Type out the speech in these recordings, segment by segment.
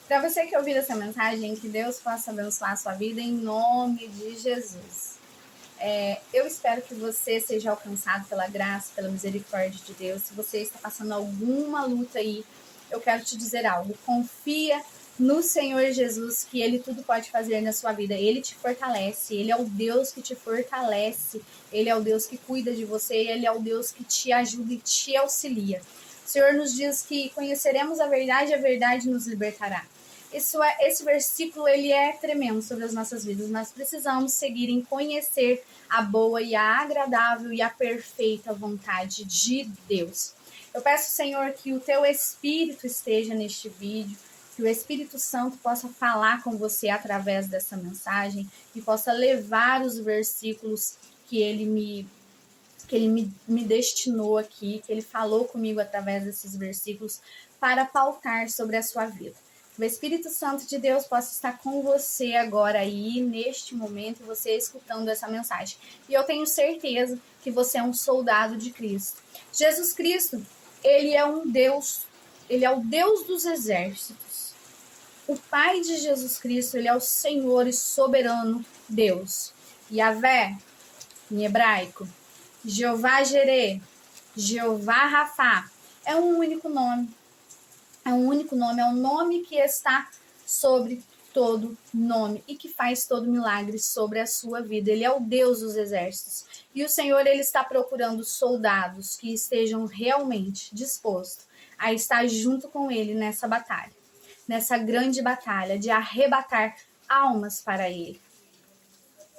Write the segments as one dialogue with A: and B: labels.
A: Para você que ouvir essa mensagem, que Deus possa abençoar a sua vida em nome de Jesus. Eu espero que você seja alcançado pela graça, pela misericórdia de Deus. Se você está passando alguma luta aí, eu quero te dizer algo. Confia no Senhor Jesus, que Ele tudo pode fazer na sua vida. Ele te fortalece, Ele é o Deus que te fortalece, Ele é o Deus que cuida de você, Ele é o Deus que te ajuda e te auxilia. O Senhor nos diz que conheceremos a verdade nos libertará. Esse versículo ele é tremendo sobre as nossas vidas. Nós precisamos seguir em conhecer a boa e a agradável e a perfeita vontade de Deus. Eu peço, Senhor, que o teu Espírito esteja neste vídeo, que o Espírito Santo possa falar com você através dessa mensagem e possa levar os versículos que ele me destinou aqui, que ele falou comigo através desses versículos para pautar sobre a sua vida. O Espírito Santo de Deus possa estar com você agora aí, neste momento, você escutando essa mensagem. E eu tenho certeza que você é um soldado de Cristo. Jesus Cristo, ele é um Deus, ele é o Deus dos exércitos. O Pai de Jesus Cristo, ele é o Senhor e soberano Deus. Yahvé, em hebraico, Jeová Jireh, Jeová Rafá, é um único nome. É um único nome, é um nome que está sobre todo nome e que faz todo milagre sobre a sua vida. Ele é o Deus dos exércitos. E o Senhor, ele está procurando soldados que estejam realmente dispostos a estar junto com ele nessa batalha. Nessa grande batalha de arrebatar almas para ele.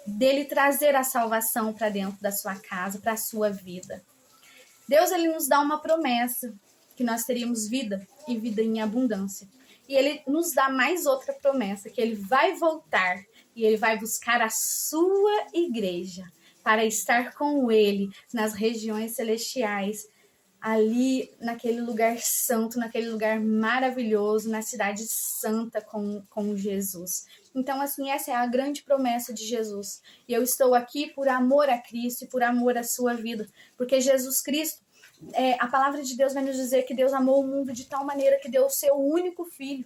A: Dele trazer a salvação para dentro da sua casa, para a sua vida. Deus, ele nos dá uma promessa, que nós teríamos vida e vida em abundância. E ele nos dá mais outra promessa, que ele vai voltar e ele vai buscar a sua igreja para estar com ele nas regiões celestiais, ali naquele lugar santo, naquele lugar maravilhoso, na cidade santa com Jesus. Então, assim, essa é a grande promessa de Jesus. E eu estou aqui por amor a Cristo e por amor à sua vida. Porque Jesus Cristo, a palavra de Deus vai nos dizer que Deus amou o mundo de tal maneira que deu o seu único filho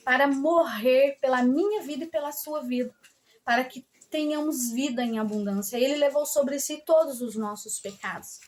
A: para morrer pela minha vida e pela sua vida. Para que tenhamos vida em abundância. Ele levou sobre si todos os nossos pecados.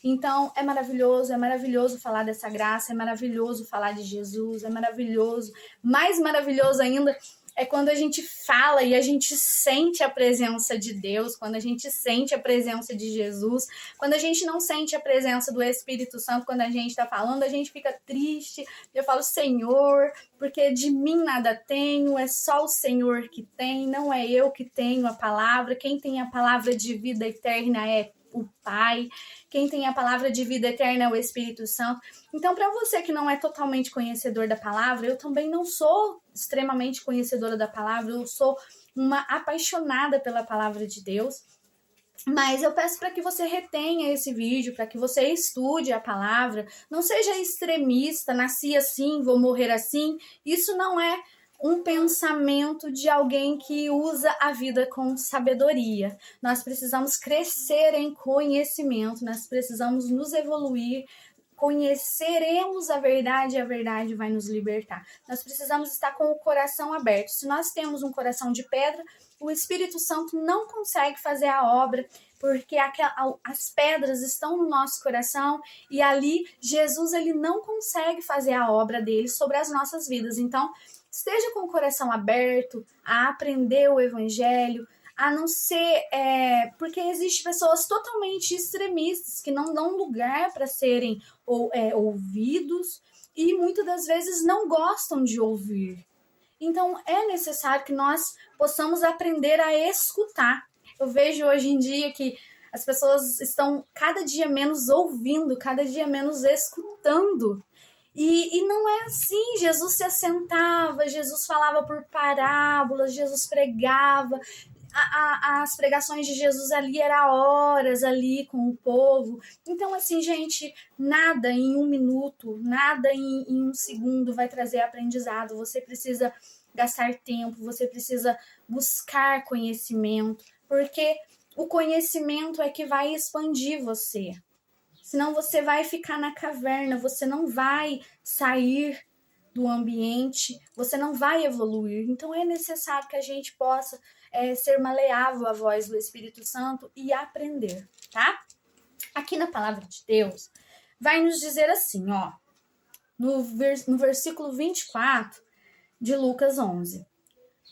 A: Então, é maravilhoso falar dessa graça, é maravilhoso falar de Jesus, é maravilhoso. Mais maravilhoso ainda é quando a gente fala e a gente sente a presença de Deus, quando a gente sente a presença de Jesus, quando a gente não sente a presença do Espírito Santo, quando a gente está falando, a gente fica triste. Eu falo, Senhor, porque de mim nada tenho, é só o Senhor que tem, não é eu que tenho a palavra. Quem tem a palavra de vida eterna é o Pai. Quem tem a palavra de vida eterna é o Espírito Santo. Então, para você que não é totalmente conhecedor da palavra, eu também não sou extremamente conhecedora da palavra, eu sou uma apaixonada pela palavra de Deus. Mas eu peço para que você retenha esse vídeo, para que você estude a palavra. Não seja extremista, nasci assim, vou morrer assim. Isso não é um pensamento de alguém que usa a vida com sabedoria. Nós precisamos crescer em conhecimento, nós precisamos nos evoluir, conheceremos a verdade e a verdade vai nos libertar. Nós precisamos estar com o coração aberto. Se nós temos um coração de pedra, o Espírito Santo não consegue fazer a obra, porque as pedras estão no nosso coração e ali Jesus ele não consegue fazer a obra dele sobre as nossas vidas. Então, esteja com o coração aberto a aprender o Evangelho, a não ser... porque existem pessoas totalmente extremistas que não dão lugar para serem ouvidos e muitas das vezes não gostam de ouvir. Então, é necessário que nós possamos aprender a escutar. Eu vejo hoje em dia que as pessoas estão cada dia menos ouvindo, cada dia menos escutando. E não é assim. Jesus se assentava, Jesus falava por parábolas, Jesus pregava. As pregações de Jesus ali eram horas ali com o povo. Então, assim, gente, nada em um minuto, nada em um segundo vai trazer aprendizado. Você precisa gastar tempo, você precisa buscar conhecimento, porque o conhecimento é que vai expandir você. Senão você vai ficar na caverna, você não vai sair do ambiente, você não vai evoluir. Então é necessário que a gente possa ser maleável à voz do Espírito Santo e aprender, tá? Aqui na palavra de Deus, vai nos dizer assim, ó, no versículo 24 de Lucas 11.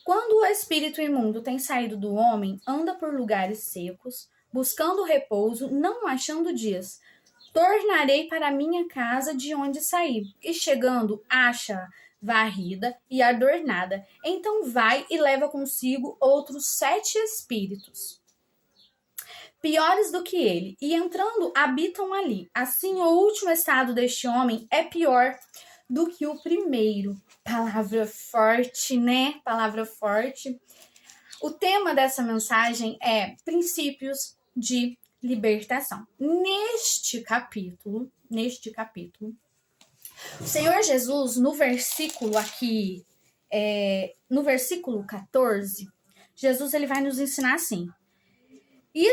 A: Quando o espírito imundo tem saído do homem, anda por lugares secos, buscando repouso, não achando dias. Tornarei para minha casa de onde saí, e chegando, acha varrida e adornada. Então vai e leva consigo outros 7 espíritos, piores do que ele, e entrando habitam ali. Assim, o último estado deste homem é pior do que o primeiro. Palavra forte, né? Palavra forte. O tema dessa mensagem é princípios de libertação. Neste capítulo, o Senhor Jesus, no versículo aqui, no versículo 14, Jesus ele vai nos ensinar assim. E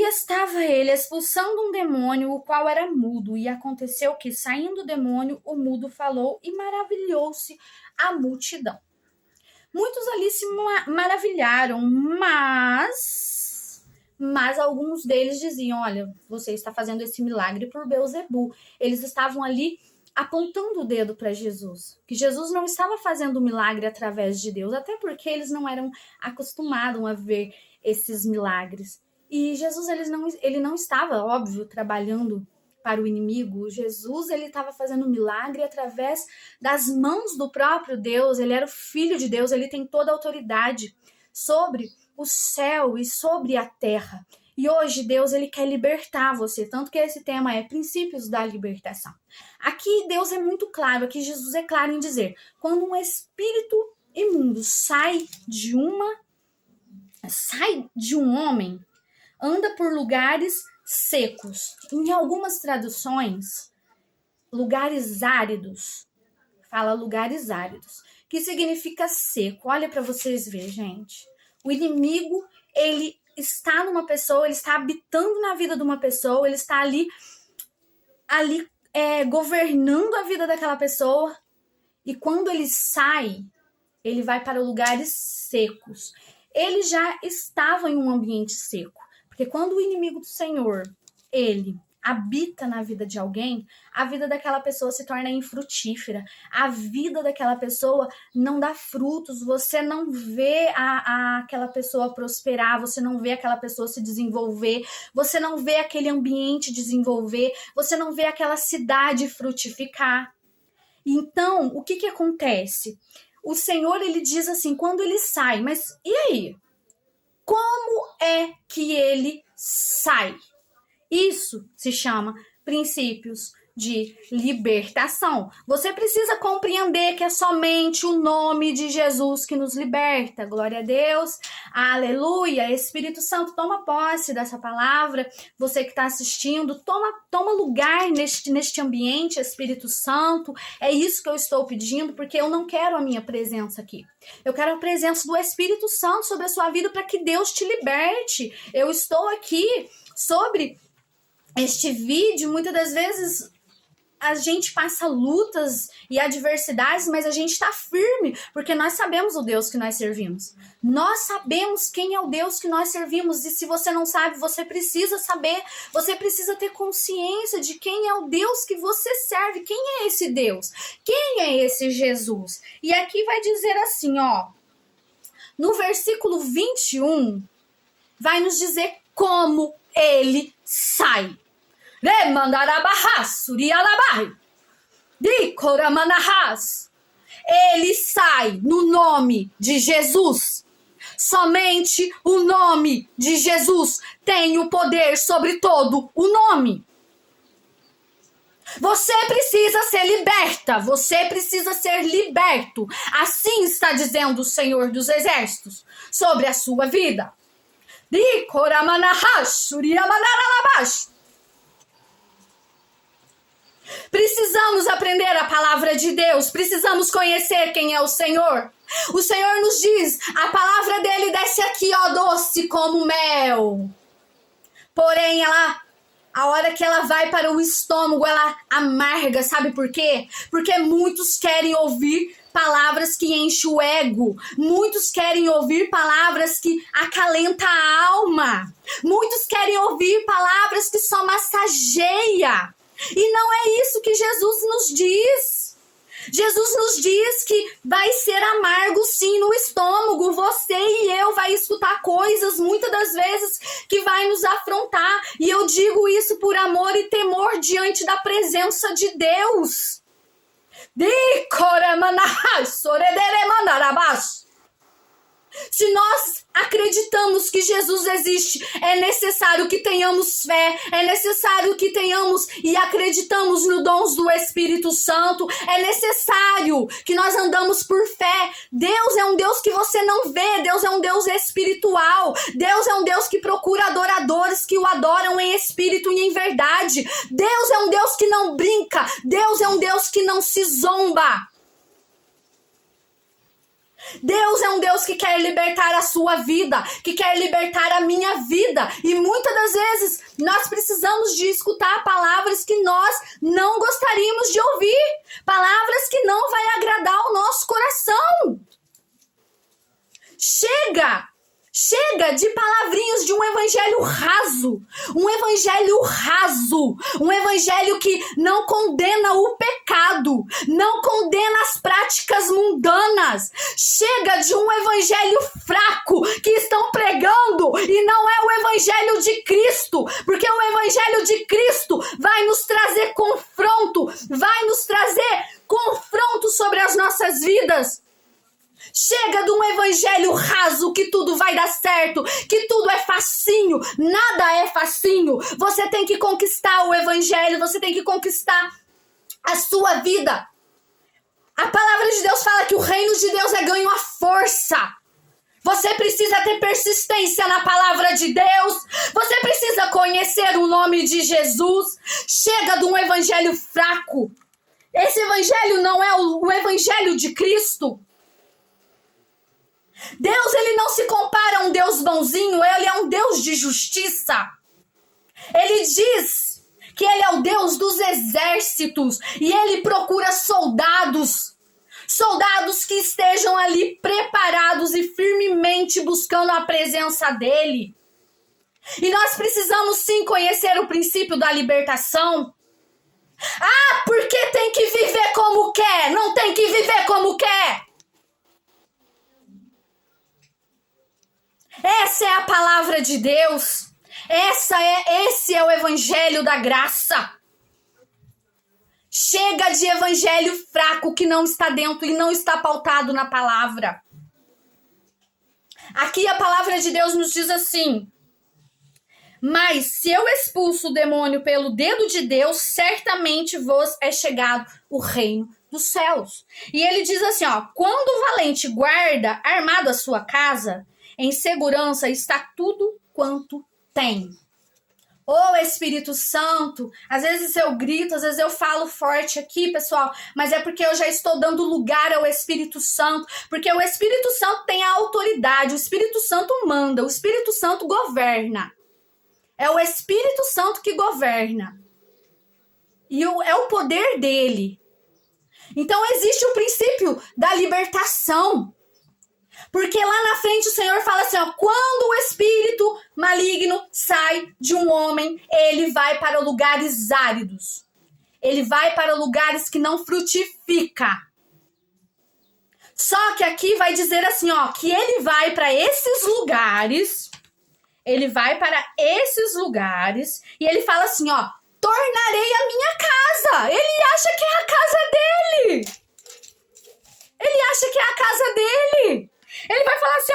A: estava ele expulsando um demônio, o qual era mudo. E aconteceu que, saindo o demônio, o mudo falou e maravilhou-se a multidão. Muitos ali se maravilharam, mas alguns deles diziam, olha, você está fazendo esse milagre por Beelzebul. Eles estavam ali apontando o dedo para Jesus, que Jesus não estava fazendo o milagre através de Deus, até porque eles não eram acostumados a ver esses milagres. E Jesus ele não estava, óbvio, trabalhando para o inimigo. Jesus ele estava fazendo um milagre através das mãos do próprio Deus. Ele era o Filho de Deus, ele tem toda a autoridade sobre o céu e sobre a terra. E hoje Deus ele quer libertar você, tanto que esse tema é princípios da libertação. Aqui Deus é muito claro, aqui Jesus é claro em dizer, quando um espírito imundo sai de um homem, anda por lugares secos. Em algumas traduções, lugares áridos. Fala lugares áridos, que significa seco. Olha para vocês verem, gente. O inimigo, ele está numa pessoa, ele está habitando na vida de uma pessoa, ele está ali governando a vida daquela pessoa. E quando ele sai, ele vai para lugares secos. Ele já estava em um ambiente seco. Porque quando o inimigo do Senhor, ele habita na vida de alguém, a vida daquela pessoa se torna infrutífera. A vida daquela pessoa não dá frutos. Você não vê aquela pessoa prosperar, você não vê aquela pessoa se desenvolver, você não vê aquele ambiente desenvolver, você não vê aquela cidade frutificar. Então, o que acontece? O Senhor, ele diz assim, quando ele sai, mas e aí? Como é que ele sai? Isso se chama princípios de libertação. Você precisa compreender que é somente o nome de Jesus que nos liberta. Glória a Deus. Aleluia. Espírito Santo, toma posse dessa palavra. Você que está assistindo, toma lugar neste ambiente, Espírito Santo. É isso que eu estou pedindo, porque eu não quero a minha presença aqui. Eu quero a presença do Espírito Santo sobre a sua vida para que Deus te liberte. Eu estou aqui sobre este vídeo, muitas das vezes a gente passa lutas e adversidades, mas a gente está firme, porque nós sabemos o Deus que nós servimos. Nós sabemos quem é o Deus que nós servimos, e se você não sabe, você precisa saber, você precisa ter consciência de quem é o Deus que você serve, quem é esse Deus, quem é esse Jesus. E aqui vai dizer assim, ó, no versículo 21, vai nos dizer como ele sai. Ele sai no nome de Jesus. Somente o nome de Jesus tem o poder sobre todo o nome. Você precisa ser liberta, você precisa ser liberto. Assim está dizendo o Senhor dos Exércitos sobre a sua vida. Precisamos aprender a palavra de Deus, precisamos conhecer quem é o Senhor. O Senhor nos diz, a palavra dele desce aqui, ó, doce como mel. Porém, ela A hora que ela vai para o estômago, ela amarga, sabe por quê? Porque muitos querem ouvir palavras que enchem o ego. Muitos querem ouvir palavras que acalentam a alma. Muitos querem ouvir palavras que só massageia. E não é isso que Jesus nos diz. Jesus nos diz que vai ser amargo sim no estômago. Você e eu vai escutar coisas muitas das vezes que vai nos afrontar. E eu digo isso por amor e temor diante da presença de Deus. Se nós acreditamos que Jesus existe, é necessário que tenhamos fé, é necessário que tenhamos e acreditamos no dons do Espírito Santo, é necessário que nós andamos por fé. Deus é um Deus que você não vê, Deus é um Deus espiritual, Deus é um Deus que procura adoradores que o adoram em espírito e em verdade. Deus é um Deus que não brinca, Deus é um Deus que não se zomba. Deus é um Deus que quer libertar a sua vida, que quer libertar a minha vida. E muitas das vezes nós precisamos de escutar palavras que nós não gostaríamos de ouvir. Palavras que não vai agradar o nosso coração. Chega de palavrinhos de um evangelho raso, um evangelho que não condena o pecado, não condena as práticas mundanas. Chega de um evangelho fraco que estão pregando e não é o evangelho de Cristo, porque o evangelho de Cristo vai nos trazer confronto sobre as nossas vidas. Chega de um evangelho raso que tudo vai dar certo, que tudo é facinho. Nada é facinho. Você tem que conquistar o evangelho, você tem que conquistar a sua vida. A palavra de Deus fala que o reino de Deus é ganho à força. Você precisa ter persistência na palavra de Deus. Você precisa conhecer o nome de Jesus. Chega de um evangelho fraco. Esse evangelho não é o evangelho de Cristo. Deus, ele não se compara a um Deus bonzinho, ele é um Deus de justiça. Ele diz que ele é o Deus dos exércitos e ele procura soldados que estejam ali preparados e firmemente buscando a presença dele. E nós precisamos sim conhecer o princípio da libertação. Ah, porque tem que viver como quer, não tem que viver como quer. Essa é a palavra de Deus. Esse é o evangelho da graça. Chega de evangelho fraco que não está dentro e não está pautado na palavra. Aqui a palavra de Deus nos diz assim: mas se eu expulso o demônio pelo dedo de Deus, certamente vos é chegado o reino dos céus. E ele diz assim, quando o valente guarda armado a sua casa, em segurança está tudo quanto tem. Ô Espírito Santo, às vezes eu grito, às vezes eu falo forte aqui, pessoal, mas é porque eu já estou dando lugar ao Espírito Santo, porque o Espírito Santo tem a autoridade, o Espírito Santo manda, o Espírito Santo governa. É o Espírito Santo que governa. E é o poder dele. Então existe o princípio da libertação. Porque lá na frente o Senhor fala assim, quando o espírito maligno sai de um homem, ele vai para lugares áridos. Ele vai para lugares que não frutifica. Só que aqui vai dizer assim, que ele vai para esses lugares. Ele vai para esses lugares e ele fala assim, tornarei a minha casa. Ele acha que é a casa dele. Ele acha que é a casa dele. Ele vai falar assim,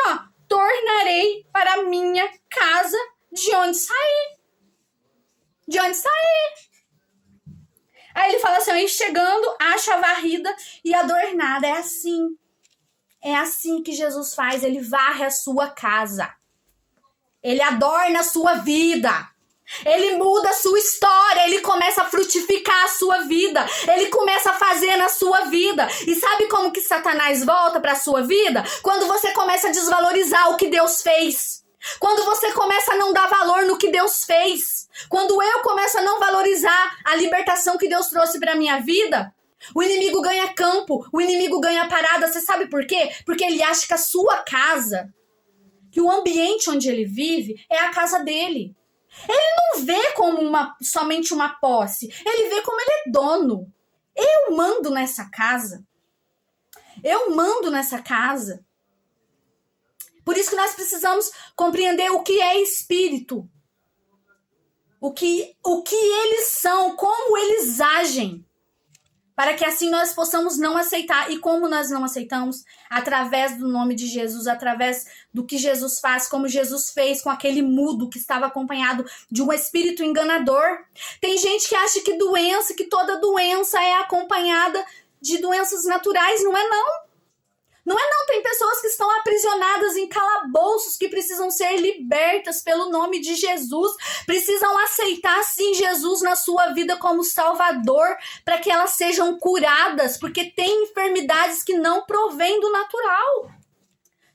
A: tornarei para a minha casa de onde saí. De onde saí. Aí ele fala assim, e chegando, acha a varrida e adornada. É assim que Jesus faz, ele varre a sua casa. Ele adorna a sua vida. Ele muda a sua história, ele começa a frutificar a sua vida, ele começa a fazer na sua vida. E sabe como que Satanás volta para a sua vida? Quando você começa a desvalorizar o que Deus fez. Quando você começa a não dar valor no que Deus fez. Quando eu começo a não valorizar a libertação que Deus trouxe para minha vida, o inimigo ganha campo, o inimigo ganha parada. Você sabe por quê? Porque ele acha que a sua casa, que o ambiente onde ele vive é a casa dele. Ele não vê como somente uma posse, ele vê como ele é dono. Eu mando nessa casa. Eu mando nessa casa. Por isso que nós precisamos compreender o que é espírito. O que eles são, como eles agem. Para que assim nós possamos não aceitar. E como nós não aceitamos? Através do nome de Jesus, através do que Jesus faz, como Jesus fez com aquele mudo que estava acompanhado de um espírito enganador. Tem gente que acha que toda doença é acompanhada de doenças naturais. Não é não. Não é não, tem pessoas que estão aprisionadas em calabouços que precisam ser libertas pelo nome de Jesus, precisam aceitar sim Jesus na sua vida como Salvador, para que elas sejam curadas, porque tem enfermidades que não provêm do natural.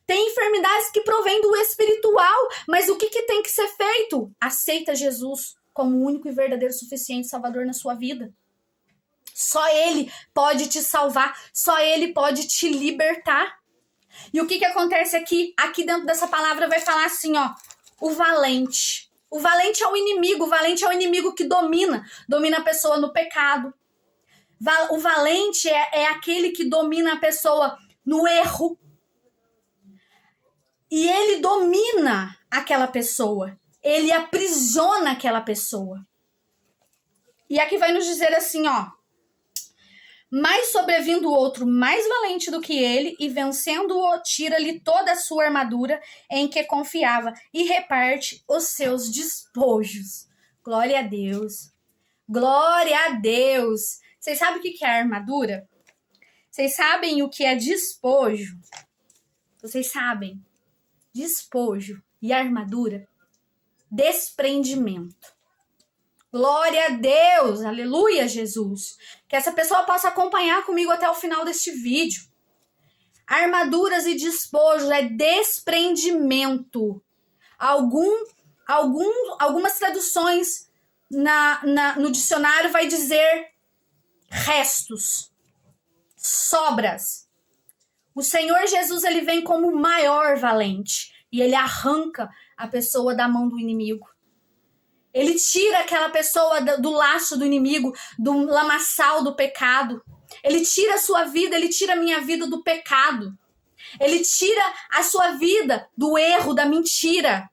A: Tem enfermidades que provêm do espiritual, mas o que tem que ser feito? Aceita Jesus como o único e verdadeiro suficiente Salvador na sua vida. Só Ele pode te salvar, só Ele pode te libertar. E o que acontece aqui? Aqui dentro dessa palavra vai falar assim, ó, o valente. O valente é o inimigo que domina a pessoa no pecado. O valente é aquele que domina a pessoa no erro. E ele domina aquela pessoa, ele aprisiona aquela pessoa. E aqui vai nos dizer assim, ó, mas sobrevindo o outro mais valente do que ele, e vencendo-o, tira-lhe toda a sua armadura em que confiava, e reparte os seus despojos. Glória a Deus. Glória a Deus. Vocês sabem o que é armadura? Vocês sabem o que é despojo? Vocês sabem? Despojo e armadura? Desprendimento. Glória a Deus, aleluia, Jesus. Que essa pessoa possa acompanhar comigo até o final deste vídeo. Armaduras e despojos é desprendimento. Algumas traduções no dicionário vai dizer restos, sobras. O Senhor Jesus, ele vem como o maior valente e ele arranca a pessoa da mão do inimigo. Ele tira aquela pessoa do laço do inimigo, do lamaçal do pecado. Ele tira a sua vida, ele tira a minha vida do pecado. Ele tira a sua vida do erro, da mentira.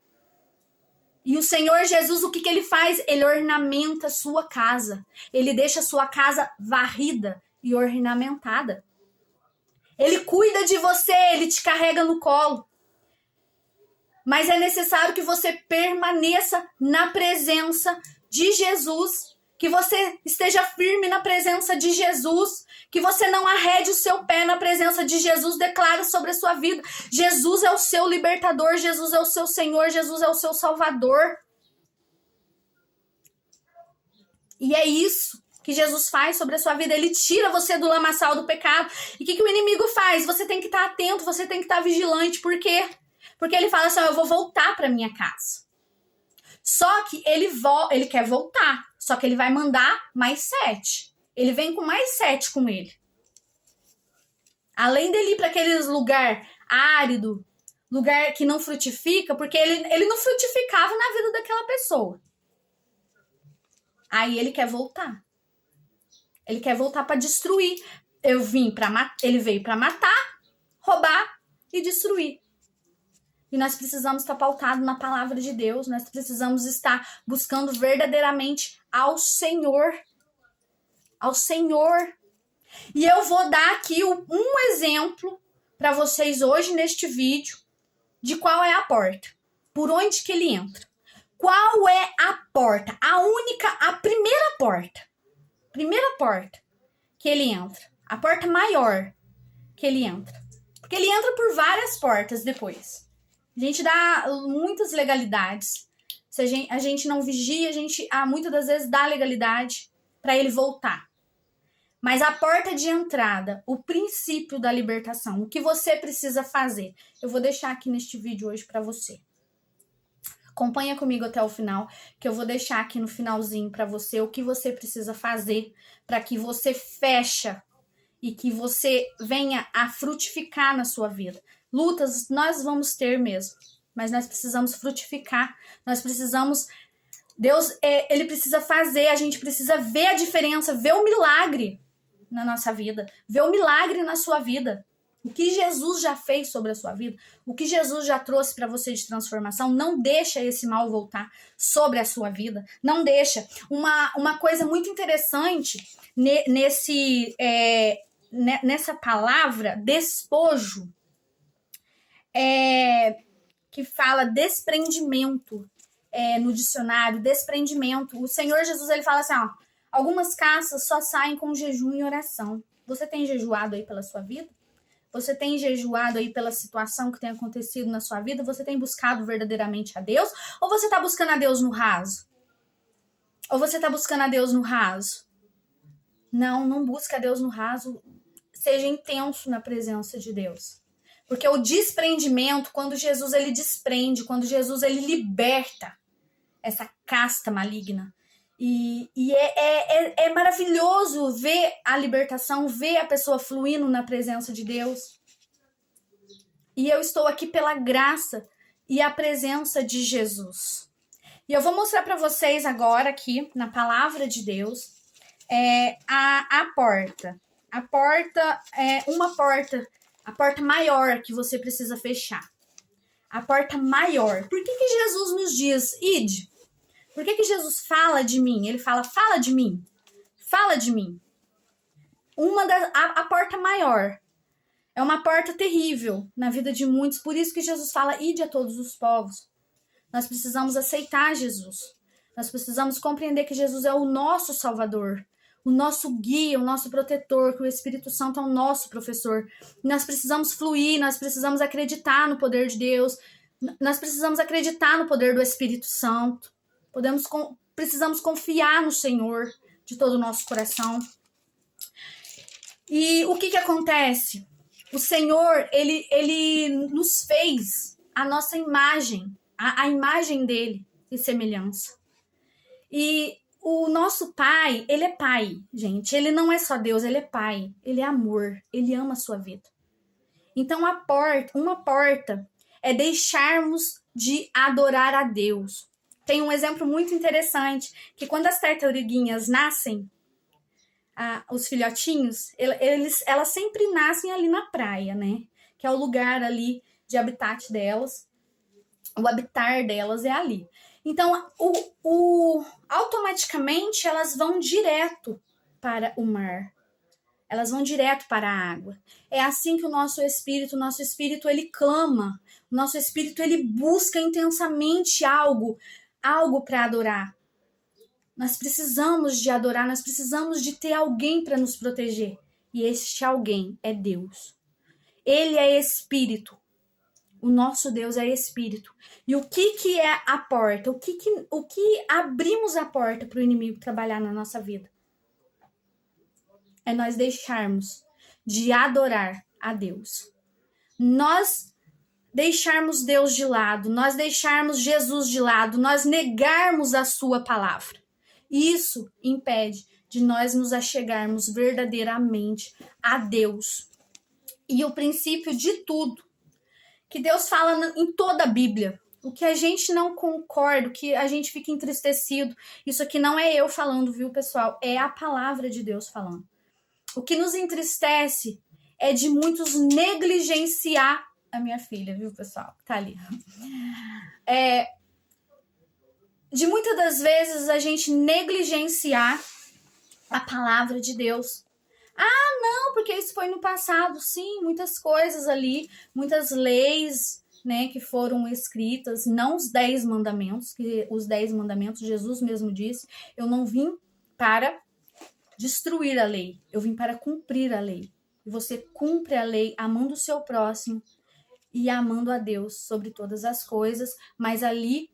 A: E o Senhor Jesus, o que ele faz? Ele ornamenta a sua casa. Ele deixa a sua casa varrida e ornamentada. Ele cuida de você, ele te carrega no colo. Mas é necessário que você permaneça na presença de Jesus, que você esteja firme na presença de Jesus, que você não arrede o seu pé na presença de Jesus. Declara sobre a sua vida. Jesus é o seu libertador, Jesus é o seu Senhor, Jesus é o seu Salvador. E é isso que Jesus faz sobre a sua vida. Ele tira você do lamaçal do pecado. E o que o inimigo faz? Você tem que estar atento, você tem que estar vigilante. Por quê? Porque ele fala assim, ó, eu vou voltar para minha casa. Só que ele quer voltar. Só que ele vai mandar mais 7. Ele vem com mais 7 com ele. Além dele ir para aquele lugar árido, lugar que não frutifica, porque ele não frutificava na vida daquela pessoa. Aí ele quer voltar. Ele quer voltar para destruir. Ele veio para matar, roubar e destruir. E nós precisamos estar pautados na palavra de Deus. Nós precisamos estar buscando verdadeiramente ao Senhor. Ao Senhor. E eu vou dar aqui um exemplo para vocês hoje neste vídeo de qual é a porta. Por onde que ele entra. Qual é a porta? A primeira porta. Primeira porta que ele entra. A porta maior que ele entra. Porque ele entra por várias portas depois. A gente dá muitas legalidades. Se a gente não vigia, a gente muitas das vezes dá legalidade para ele voltar. Mas a porta de entrada, o princípio da libertação, o que você precisa fazer, eu vou deixar aqui neste vídeo hoje para você. Acompanha comigo até o final, que eu vou deixar aqui no finalzinho para você o que você precisa fazer para que você feche e que você venha a frutificar na sua vida. Lutas nós vamos ter mesmo, mas nós precisamos frutificar, nós precisamos... Deus, ele precisa fazer, a gente precisa ver a diferença, ver o milagre na nossa vida, ver o milagre na sua vida. O que Jesus já fez sobre a sua vida, o que Jesus já trouxe para você de transformação, não deixa esse mal voltar sobre a sua vida, não deixa. Uma coisa muito interessante nessa palavra, despojo, que fala desprendimento, no dicionário, desprendimento. O Senhor Jesus, ele fala assim, ó, algumas caças só saem com jejum e oração. Você tem jejuado aí pela sua vida? Você tem jejuado aí pela situação que tem acontecido na sua vida? Você tem buscado verdadeiramente a Deus? Ou você está buscando a Deus no raso? Ou você está buscando a Deus no raso? Não busca a Deus no raso. Seja intenso na presença de Deus. Porque o desprendimento, quando Jesus ele desprende, quando Jesus ele liberta essa casta maligna, e é maravilhoso ver a libertação, ver a pessoa fluindo na presença de Deus. E eu estou aqui pela graça e a presença de Jesus. E eu vou mostrar para vocês agora aqui, na palavra de Deus, a porta. A porta é uma porta, a porta maior que você precisa fechar. A porta maior. Por que Jesus nos diz, ide? Por que Jesus fala de mim? Ele fala de mim. Fala de mim. A porta maior. É uma porta terrível na vida de muitos. Por isso que Jesus fala, ide a todos os povos. Nós precisamos aceitar Jesus. Nós precisamos compreender que Jesus é o nosso Salvador. O nosso guia, o nosso protetor, que o Espírito Santo é o nosso professor. Nós precisamos fluir, nós precisamos acreditar no poder de Deus. Nós precisamos acreditar no poder do Espírito Santo. Precisamos confiar no Senhor de todo o nosso coração. E o que acontece? O Senhor, ele nos fez a nossa imagem, a imagem dele e semelhança. E o nosso Pai, ele é Pai, gente. Ele não é só Deus, ele é Pai. Ele é amor, ele ama a sua vida. Então, uma porta é deixarmos de adorar a Deus. Tem um exemplo muito interessante, que quando as tartaruguinhas nascem, os filhotinhos, elas sempre nascem ali na praia, né? Que é o lugar ali de habitat delas. O habitar delas é ali. Então, automaticamente, elas vão direto para o mar. Elas vão direto para a água. É assim que o nosso espírito, ele clama. O nosso espírito, ele busca intensamente algo para adorar. Nós precisamos de adorar, nós precisamos de ter alguém para nos proteger. E este alguém é Deus. Ele é espírito. O nosso Deus é espírito. E o que é a porta? O que abrimos a porta para o inimigo trabalhar na nossa vida? É nós deixarmos de adorar a Deus. Nós deixarmos Deus de lado, nós deixarmos Jesus de lado, nós negarmos a sua palavra. Isso impede de nós nos achegarmos verdadeiramente a Deus. E o princípio de tudo que Deus fala em toda a Bíblia, o que a gente não concorda, o que a gente fica entristecido, isso aqui não é eu falando, viu, pessoal? É a palavra de Deus falando. O que nos entristece é de muitos negligenciar a minha filha, viu, pessoal? Tá ali. De muitas das vezes a gente negligenciar a palavra de Deus. Não, porque isso foi no passado. Sim, muitas coisas ali, muitas leis, né, que foram escritas, não os 10 mandamentos, que os 10 mandamentos, Jesus mesmo disse, eu não vim para destruir a lei, eu vim para cumprir a lei. E você cumpre a lei amando o seu próximo e amando a Deus sobre todas as coisas, mas ali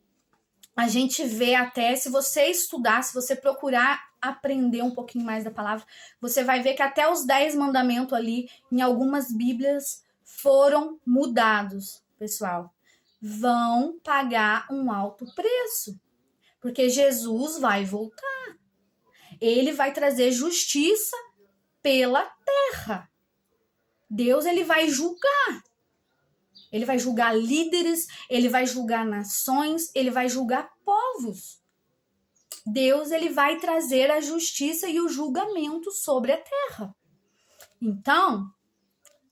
A: a gente vê até, se você estudar, se você procurar aprender um pouquinho mais da palavra, você vai ver que até os 10 mandamentos ali, em algumas bíblias, foram mudados, pessoal. vão pagar um alto preço, porque Jesus vai voltar. Ele vai trazer justiça pela terra. Deus, ele vai julgar. Ele vai julgar líderes, ele vai julgar nações, ele vai julgar povos. Deus, ele vai trazer a justiça e o julgamento sobre a terra. Então,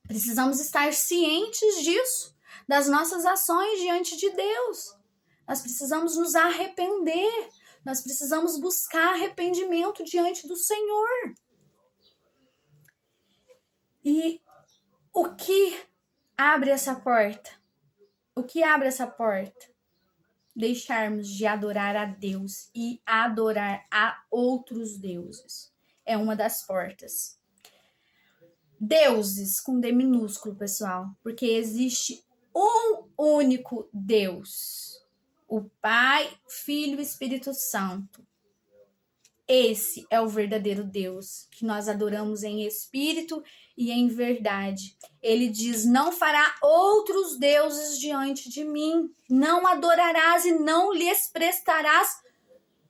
A: precisamos estar cientes disso, das nossas ações diante de Deus. Nós precisamos nos arrepender. Nós precisamos buscar arrependimento diante do Senhor. E o que abre essa porta? O que abre essa porta? Deixarmos de adorar a Deus e adorar a outros deuses. É uma das portas. Deuses com D minúsculo, pessoal, porque existe um único Deus, o Pai, Filho e Espírito Santo. Esse é o verdadeiro Deus, que nós adoramos em espírito e em verdade. Ele diz: não fará outros deuses diante de mim, não adorarás e não lhes prestarás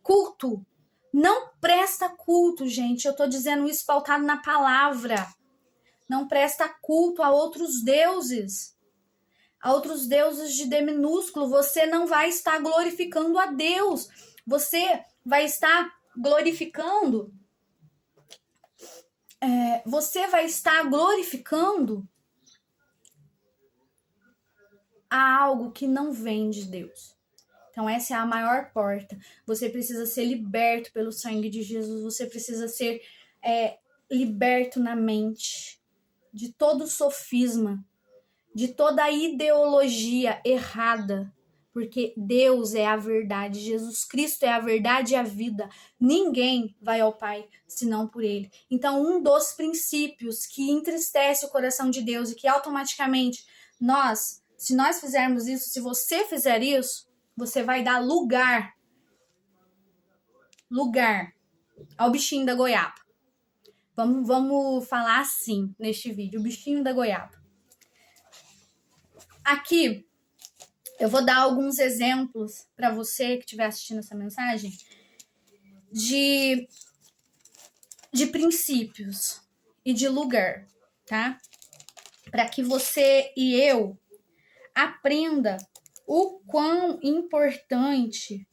A: culto. Não presta culto, gente. Eu tô dizendo isso pautado na palavra. Não presta culto a outros deuses. A outros deuses de D minúsculo. Você não vai estar glorificando a Deus. Você vai estar glorificando. Você vai estar glorificando a algo que não vem de Deus. Então essa é a maior porta. Você precisa ser liberto pelo sangue de Jesus. Você precisa ser liberto na mente de todo sofisma, de toda a ideologia errada, porque Deus é a verdade, Jesus Cristo é a verdade e a vida. Ninguém vai ao Pai senão por Ele. Então, um dos princípios que entristece o coração de Deus e que automaticamente se nós fizermos isso, se você fizer isso, você vai dar lugar ao bichinho da goiaba. Vamos falar assim neste vídeo, o bichinho da goiaba. Aqui, eu vou dar alguns exemplos para você que estiver assistindo essa mensagem de princípios e de lugar, tá? Para que você e eu aprenda o quão importante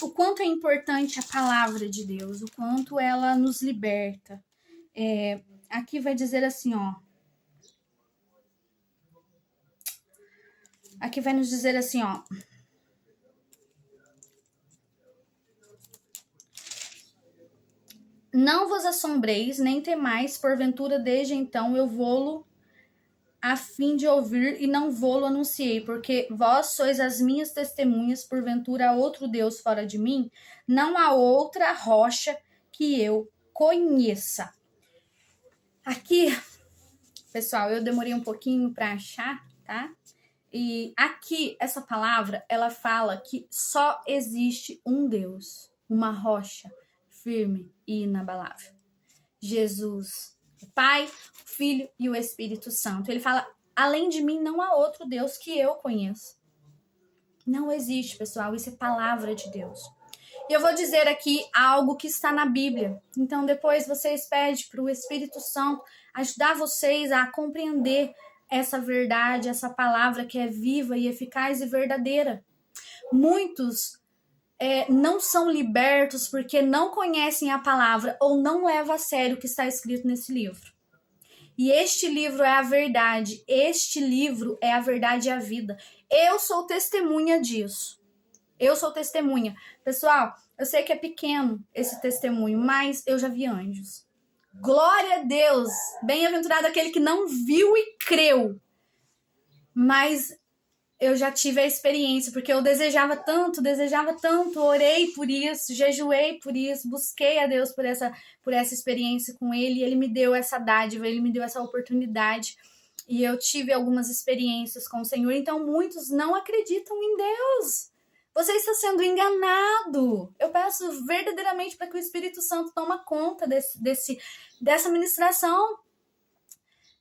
A: o quanto é importante a palavra de Deus, o quanto ela nos liberta. Aqui vai dizer assim, ó. Aqui vai nos dizer assim, ó. Não vos assombreis, nem temais, porventura desde então eu vou-lo a fim de ouvir e não vou-lo anunciei, porque vós sois as minhas testemunhas, porventura há outro Deus fora de mim, não há outra rocha que eu conheça. Aqui, pessoal, eu demorei um pouquinho para achar, tá? E aqui, essa palavra, ela fala que só existe um Deus, uma rocha firme e inabalável. Jesus, o Pai, o Filho e o Espírito Santo. Ele fala, além de mim não há outro Deus que eu conheço. Não existe, pessoal, isso é palavra de Deus. E eu vou dizer aqui algo que está na Bíblia. Então depois vocês pedem para o Espírito Santo ajudar vocês a compreender essa verdade, essa palavra que é viva e eficaz e verdadeira. Muitos não são libertos porque não conhecem a palavra ou não levam a sério o que está escrito nesse livro. E este livro é a verdade. Este livro é a verdade e a vida. Eu sou testemunha disso. Eu sou testemunha. Pessoal, eu sei que é pequeno esse testemunho, mas eu já vi anjos. Glória a Deus! Bem-aventurado aquele que não viu e creu. Mas eu já tive a experiência, porque eu desejava tanto, orei por isso, jejuei por isso, busquei a Deus por essa experiência com Ele, e Ele me deu essa dádiva, Ele me deu essa oportunidade, e eu tive algumas experiências com o Senhor. Então muitos não acreditam em Deus. Você está sendo enganado. Eu peço verdadeiramente para que o Espírito Santo tome conta dessa ministração.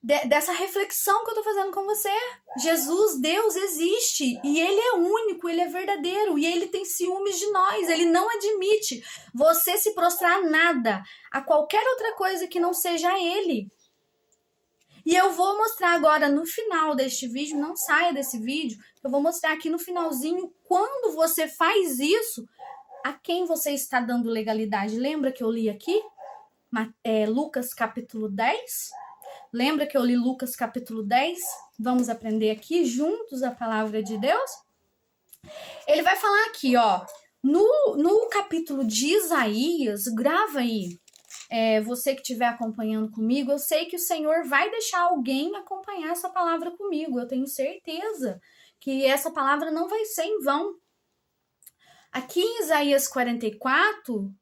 A: dessa reflexão que eu tô fazendo com você. Jesus, Deus, existe e ele é único, ele é verdadeiro e ele tem ciúmes de nós, ele não admite você se prostrar a nada, a qualquer outra coisa que não seja ele. E eu vou mostrar agora no final deste vídeo, não saia desse vídeo, eu vou mostrar aqui no finalzinho, quando você faz isso, a quem você está dando legalidade. Lembra que eu li aqui? Lucas capítulo 10? Lembra que eu li Lucas capítulo 10? Vamos aprender aqui juntos a palavra de Deus? Ele vai falar aqui, ó, no capítulo de Isaías, grava aí, você que estiver acompanhando comigo, eu sei que o Senhor vai deixar alguém acompanhar essa palavra comigo, eu tenho certeza que essa palavra não vai ser em vão. Aqui em Isaías 44,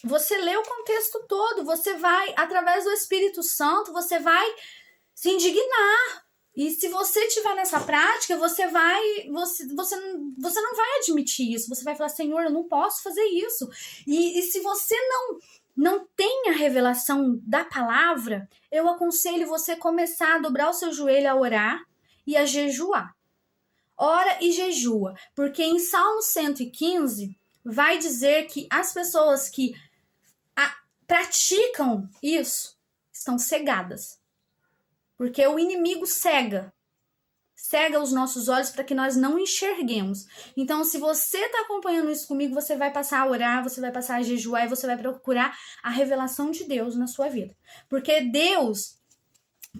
A: você lê o contexto todo, você vai, através do Espírito Santo, você vai se indignar. E se você estiver nessa prática, você não vai admitir isso. Você vai falar, Senhor, eu não posso fazer isso. E se você não tem a revelação da palavra, eu aconselho você começar a dobrar o seu joelho, a orar e a jejuar. Ora e jejua, porque em Salmo 115 vai dizer que as pessoas que praticam isso estão cegadas. Porque o inimigo cega os nossos olhos para que nós não enxerguemos. Então, se você está acompanhando isso comigo, você vai passar a orar, você vai passar a jejuar e você vai procurar a revelação de Deus na sua vida. Porque Deus,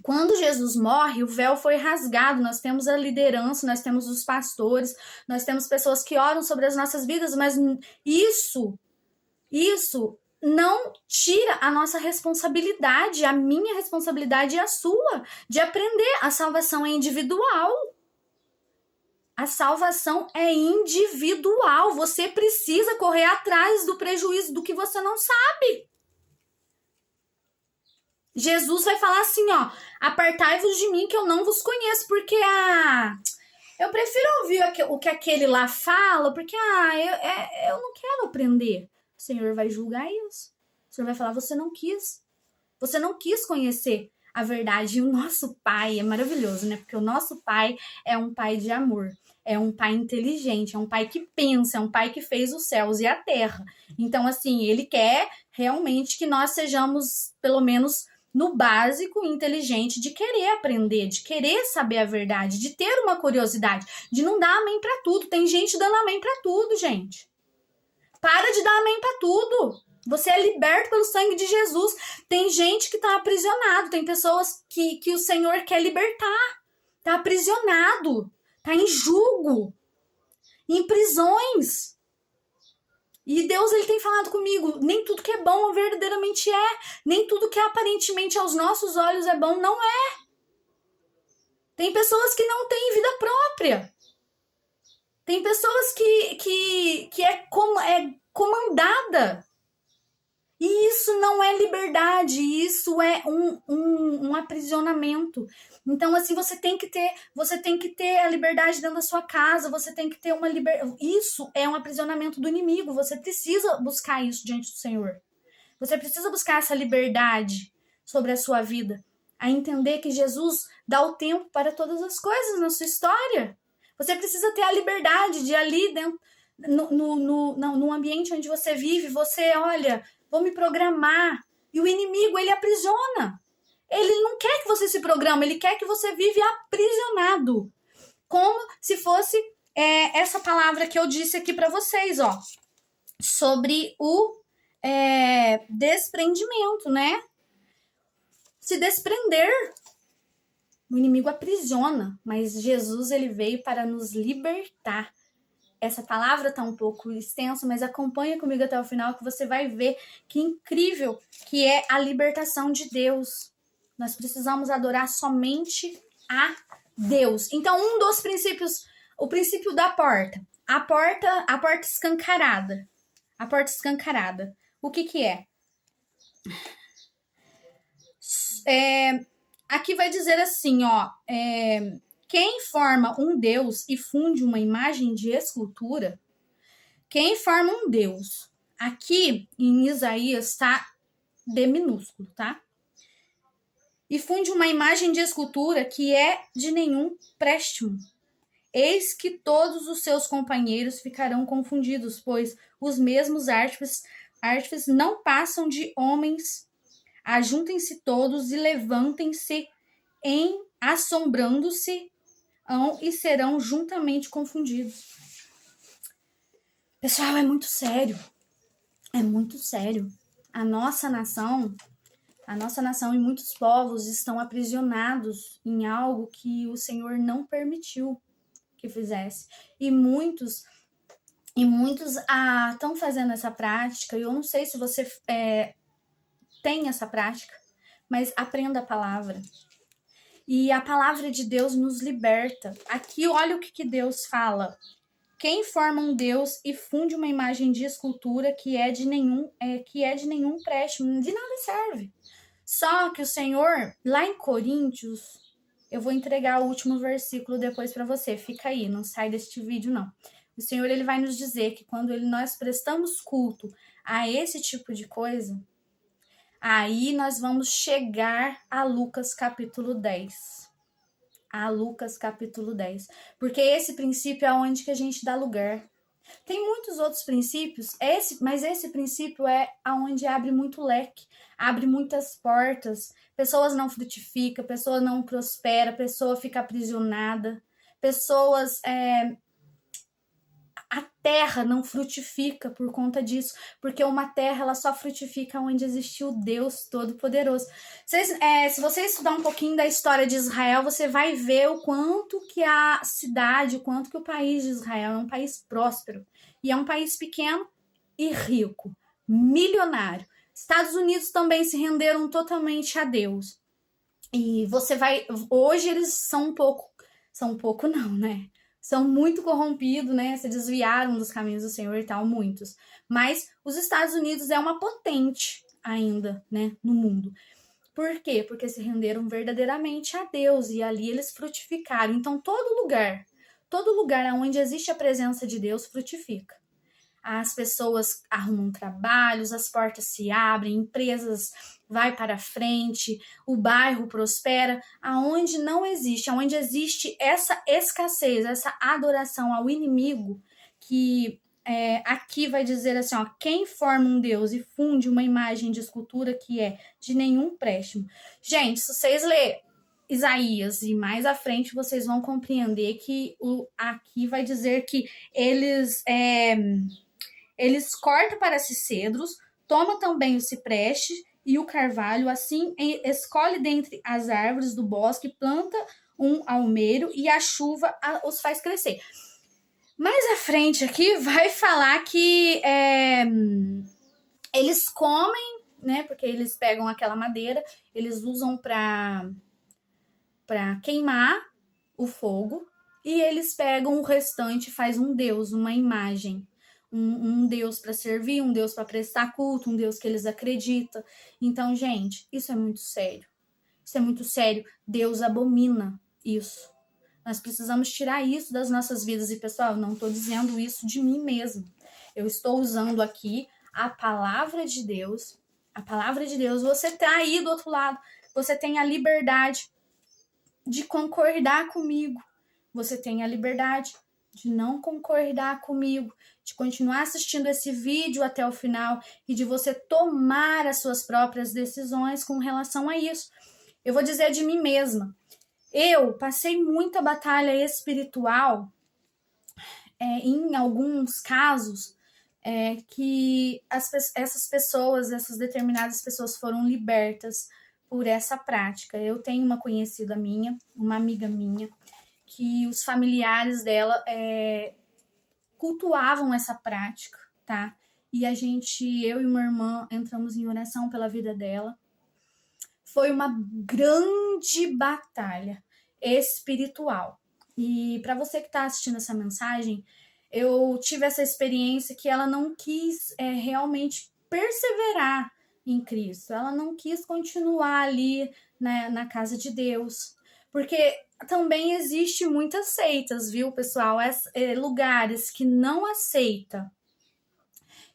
A: quando Jesus morre, o véu foi rasgado, nós temos a liderança, nós temos os pastores, nós temos pessoas que oram sobre as nossas vidas, mas isso não tira a nossa responsabilidade, a minha responsabilidade e a sua, de aprender. A salvação é individual. A salvação é individual. Você precisa correr atrás do prejuízo do que você não sabe. Jesus vai falar assim, ó, apartai-vos de mim que eu não vos conheço, porque eu prefiro ouvir o que aquele lá fala, porque eu não quero aprender. O Senhor vai julgar isso. O Senhor vai falar, você não quis conhecer a verdade. E o nosso Pai é maravilhoso, né? Porque o nosso Pai é um Pai de amor, é um Pai inteligente, é um Pai que pensa, é um Pai que fez os céus e a terra. Então, assim, Ele quer realmente que nós sejamos, pelo menos no básico, inteligente, de querer aprender, de querer saber a verdade, de ter uma curiosidade, de não dar amém pra tudo. Tem gente dando amém pra tudo, gente. Para de dar amém pra tudo. Você é liberto pelo sangue de Jesus. Tem gente que tá aprisionado, tem pessoas que o Senhor quer libertar. Tá aprisionado, tá em jugo, em prisões. E Deus, ele tem falado comigo, nem tudo que é bom verdadeiramente é. Nem tudo que aparentemente aos nossos olhos é bom, não é. Tem pessoas que não têm vida própria. Tem pessoas que é comandada. E isso não é liberdade, isso é um aprisionamento. Então, assim, você tem que ter a liberdade dentro da sua casa, você tem que ter uma liberdade. Isso é um aprisionamento do inimigo, você precisa buscar isso diante do Senhor. Você precisa buscar essa liberdade sobre a sua vida, a entender que Jesus dá o tempo para todas as coisas na sua história. Você precisa ter a liberdade de ali dentro, no ambiente onde você vive, você, olha, vou me programar. E o inimigo, ele aprisiona. Ele não quer que você se programe, ele quer que você vive aprisionado. Como se fosse essa palavra que eu disse aqui para vocês, ó. Sobre o desprendimento, né? Se desprender. O inimigo aprisiona, mas Jesus, ele veio para nos libertar. Essa palavra tá um pouco extensa, mas acompanha comigo até o final que você vai ver que incrível que é a libertação de Deus. Nós precisamos adorar somente a Deus. Então, um dos princípios, o princípio da porta. A porta escancarada. A porta escancarada. O que é? Aqui vai dizer assim, ó, quem forma um Deus e funde uma imagem de escultura, quem forma um Deus, aqui em Isaías tá D minúsculo, tá? e funde uma imagem de escultura que é de nenhum préstimo. Eis que todos os seus companheiros ficarão confundidos, pois os mesmos artífices não passam de homens. Ajuntem-se todos e levantem-se assombrando-se e serão juntamente confundidos. Pessoal, é muito sério. É muito sério. A nossa nação e muitos povos estão aprisionados em algo que o Senhor não permitiu que fizesse. E muitos estão fazendo essa prática. E eu não sei se você tem essa prática, mas aprenda a palavra. E a palavra de Deus nos liberta. Aqui, olha o que Deus fala. Quem forma um Deus e funde uma imagem de escultura que é de nenhum préstimo, de nada serve. Só que o Senhor, lá em Coríntios, eu vou entregar o último versículo depois para você. Fica aí, não sai deste vídeo, não. O Senhor, ele vai nos dizer que quando nós prestamos culto a esse tipo de coisa, aí nós vamos chegar a Lucas capítulo 10. A Lucas capítulo 10. Porque esse princípio é onde que a gente dá lugar. Tem muitos outros princípios, mas esse princípio é aonde abre muito leque, abre muitas portas. Pessoas não frutificam, pessoa não prospera, pessoa fica aprisionada, a terra não frutifica por conta disso, porque uma terra ela só frutifica onde existe o Deus Todo-Poderoso. Se você estudar um pouquinho da história de Israel, você vai ver o quanto que a cidade, o quanto que o país de Israel é um país próspero. E é um país pequeno e rico, milionário. Estados Unidos também se renderam totalmente a Deus. E hoje eles são um pouco não, né? São muito corrompidos, né? Se desviaram dos caminhos do Senhor e tal, muitos. Mas os Estados Unidos é uma potente ainda, né, no mundo. Por quê? Porque se renderam verdadeiramente a Deus e ali eles frutificaram. Então, todo lugar onde existe a presença de Deus frutifica. As pessoas arrumam trabalhos, as portas se abrem, empresas vai para frente, o bairro prospera. Aonde existe essa escassez, essa adoração ao inimigo, que aqui vai dizer assim, ó, quem forma um Deus e funde uma imagem de escultura que é de nenhum préstimo. Gente, se vocês lerem Isaías e mais à frente vocês vão compreender que aqui vai dizer que eles cortam para si cedros, tomam também o cipreste e o carvalho, assim escolhe dentre as árvores do bosque, planta um almeiro e a chuva os faz crescer. Mais à frente aqui vai falar que eles comem, né? Porque eles pegam aquela madeira, eles usam para queimar o fogo e eles pegam o restante, faz um deus, uma imagem. Um Deus para servir, um Deus para prestar culto, um Deus que eles acreditam. Então, gente, isso é muito sério. Isso é muito sério. Deus abomina isso. Nós precisamos tirar isso das nossas vidas. E, pessoal, não estou dizendo isso de mim mesma. Eu estou usando aqui a palavra de Deus. A palavra de Deus. Você está aí do outro lado. Você tem a liberdade de concordar comigo. Você tem a liberdade de não concordar comigo, de continuar assistindo esse vídeo até o final e de você tomar as suas próprias decisões com relação a isso. Eu vou dizer de mim mesma. Eu passei muita batalha espiritual em alguns casos que essas determinadas pessoas foram libertas por essa prática. Eu tenho uma conhecida minha, uma amiga minha, que os familiares dela cultuavam essa prática, tá? E eu e uma irmã entramos em oração pela vida dela. Foi uma grande batalha espiritual. E para você que está assistindo essa mensagem, eu tive essa experiência que ela não quis realmente perseverar em Cristo. Ela não quis continuar ali na casa de Deus. Porque também existe muitas seitas, viu, pessoal? Lugares que não aceita,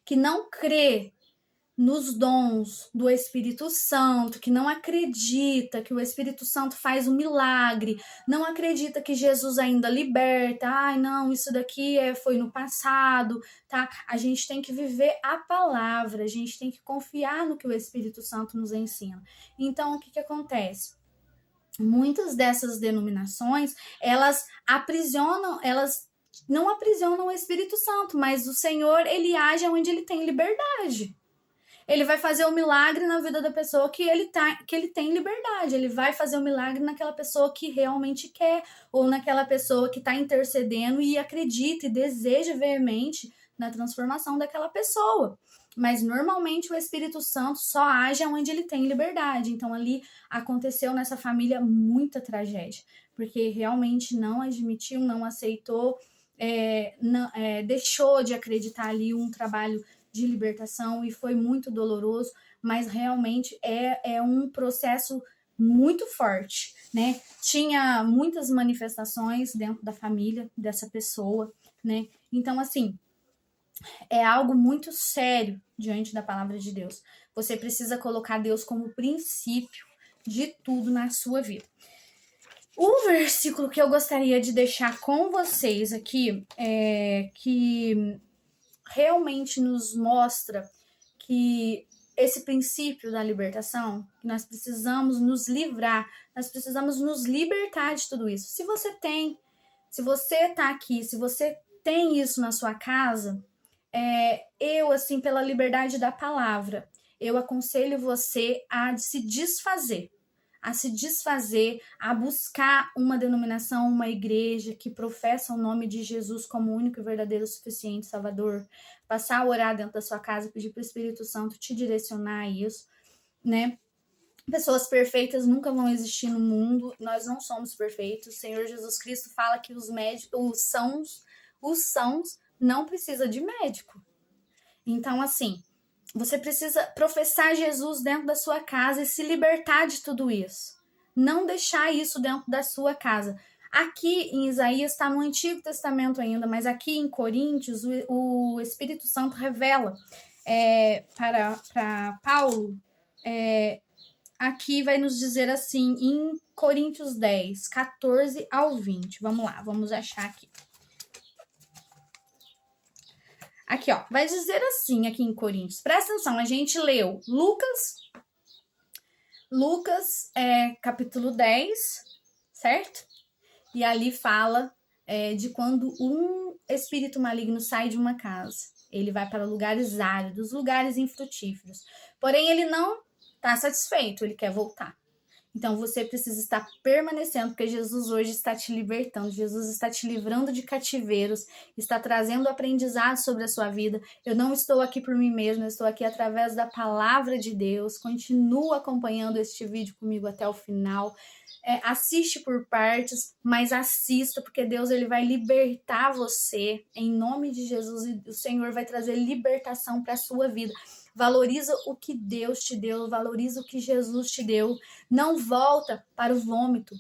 A: que não crê nos dons do Espírito Santo, que não acredita que o Espírito Santo faz um milagre, não acredita que Jesus ainda liberta, ai não, isso daqui foi no passado, tá? A gente tem que viver a palavra, a gente tem que confiar no que o Espírito Santo nos ensina. Então, o que acontece? Muitas dessas denominações, elas não aprisionam o Espírito Santo, mas o Senhor, ele age onde ele tem liberdade. Ele vai fazer um milagre na vida da pessoa que ele tem liberdade. Ele vai fazer um milagre naquela pessoa que realmente quer, ou naquela pessoa que está intercedendo e acredita e deseja veemente na transformação daquela pessoa. Mas normalmente o Espírito Santo só age onde ele tem liberdade. Então ali aconteceu nessa família muita tragédia, porque realmente não admitiu, não aceitou, deixou de acreditar ali um trabalho de libertação, e foi muito doloroso, mas realmente é um processo muito forte, né? Tinha muitas manifestações dentro da família dessa pessoa, né? Então, assim, é algo muito sério diante da palavra de Deus. Você precisa colocar Deus como princípio de tudo na sua vida. O versículo que eu gostaria de deixar com vocês aqui é que realmente nos mostra que esse princípio da libertação, que nós precisamos nos livrar, nós precisamos nos libertar de tudo isso. Se você está aqui, se você tem isso na sua casa, eu, assim, pela liberdade da palavra, eu aconselho você a se desfazer, a buscar uma denominação, uma igreja que professa o nome de Jesus como único e verdadeiro, suficiente Salvador, passar a orar dentro da sua casa, pedir para o Espírito Santo te direcionar a isso, né? Pessoas perfeitas nunca vão existir no mundo, nós não somos perfeitos. O Senhor Jesus Cristo fala que os sãos não precisa de médico. Então, assim, você precisa professar Jesus dentro da sua casa e se libertar de tudo isso. Não deixar isso dentro da sua casa. Aqui em Isaías está no Antigo Testamento ainda, mas aqui em Coríntios o Espírito Santo revela para Paulo, aqui vai nos dizer assim, em Coríntios 10, 14 ao 20. Vamos lá, vamos achar aqui. Aqui, ó, vai dizer assim aqui em Coríntios. Presta atenção, a gente leu Lucas capítulo 10, certo? E ali fala de quando um espírito maligno sai de uma casa. Ele vai para lugares áridos, lugares infrutíferos. Porém, ele não está satisfeito, ele quer voltar. Então, você precisa estar permanecendo, porque Jesus hoje está te libertando, Jesus está te livrando de cativeiros, está trazendo aprendizado sobre a sua vida. Eu não estou aqui por mim mesma, eu estou aqui através da palavra de Deus. Continua acompanhando este vídeo comigo até o final. Assiste por partes, mas assista, porque Deus ele vai libertar você, em nome de Jesus, e o Senhor vai trazer libertação para a sua vida. Valoriza o que Deus te deu, valoriza o que Jesus te deu. Não volta para o vômito,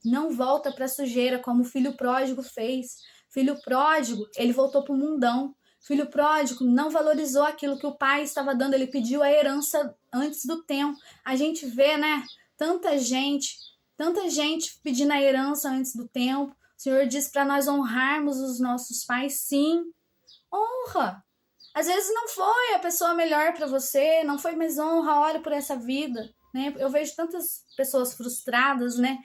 A: não volta para a sujeira, como o filho pródigo fez. Filho pródigo, ele voltou para o mundão. Filho pródigo não valorizou aquilo que o pai estava dando, ele pediu a herança antes do tempo. A gente vê, né, tanta gente pedindo a herança antes do tempo. O Senhor diz para nós honrarmos os nossos pais, sim, honra. Às vezes não foi a pessoa melhor para você, não foi, mais honra, ore por essa vida, né? Eu vejo tantas pessoas frustradas, né?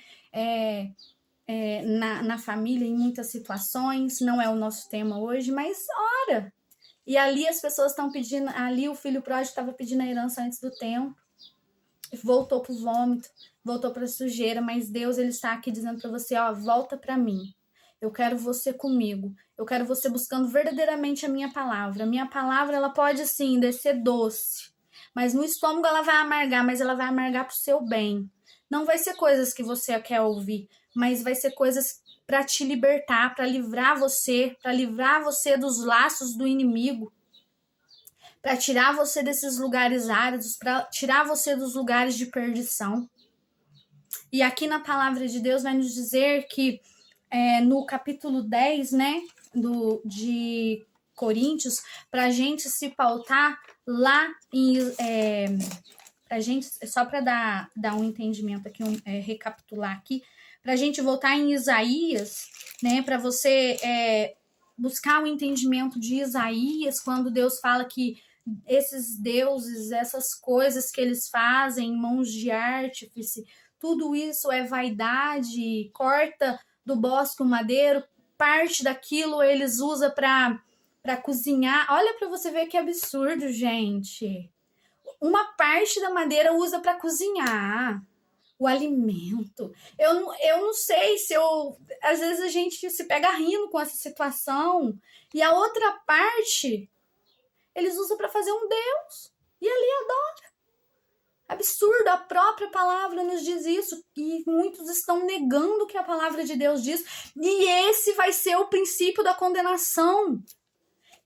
A: Na família, em muitas situações, não é o nosso tema hoje, mas ora. E ali as pessoas estão pedindo, ali o filho pródigo estava pedindo a herança antes do tempo, voltou pro vômito, voltou para a sujeira, mas Deus ele está aqui dizendo para você, ó, volta para mim. Eu quero você comigo. Eu quero você buscando verdadeiramente a minha palavra. A minha palavra, ela pode, sim, descer doce. Mas no estômago ela vai amargar, mas ela vai amargar pro seu bem. Não vai ser coisas que você quer ouvir, mas vai ser coisas para te libertar, para livrar você dos laços do inimigo, para tirar você desses lugares áridos, para tirar você dos lugares de perdição. E aqui na palavra de Deus vai nos dizer que no capítulo 10, né, de Coríntios, para a gente se pautar lá em... pra gente, só para dar um entendimento aqui, recapitular aqui, pra gente voltar em Isaías, né, para você buscar o entendimento de Isaías, quando Deus fala que esses deuses, essas coisas que eles fazem, mãos de artífice, tudo isso é vaidade, corta do bosque o madeiro, parte daquilo eles usam para cozinhar. Olha para você ver que absurdo, gente. Uma parte da madeira usa para cozinhar o alimento. Eu não sei se eu... Às vezes a gente se pega rindo com essa situação e a outra parte eles usam para fazer um Deus e ali adora. Absurdo, a própria palavra nos diz isso e muitos estão negando o que a palavra de Deus diz, e esse vai ser o princípio da condenação.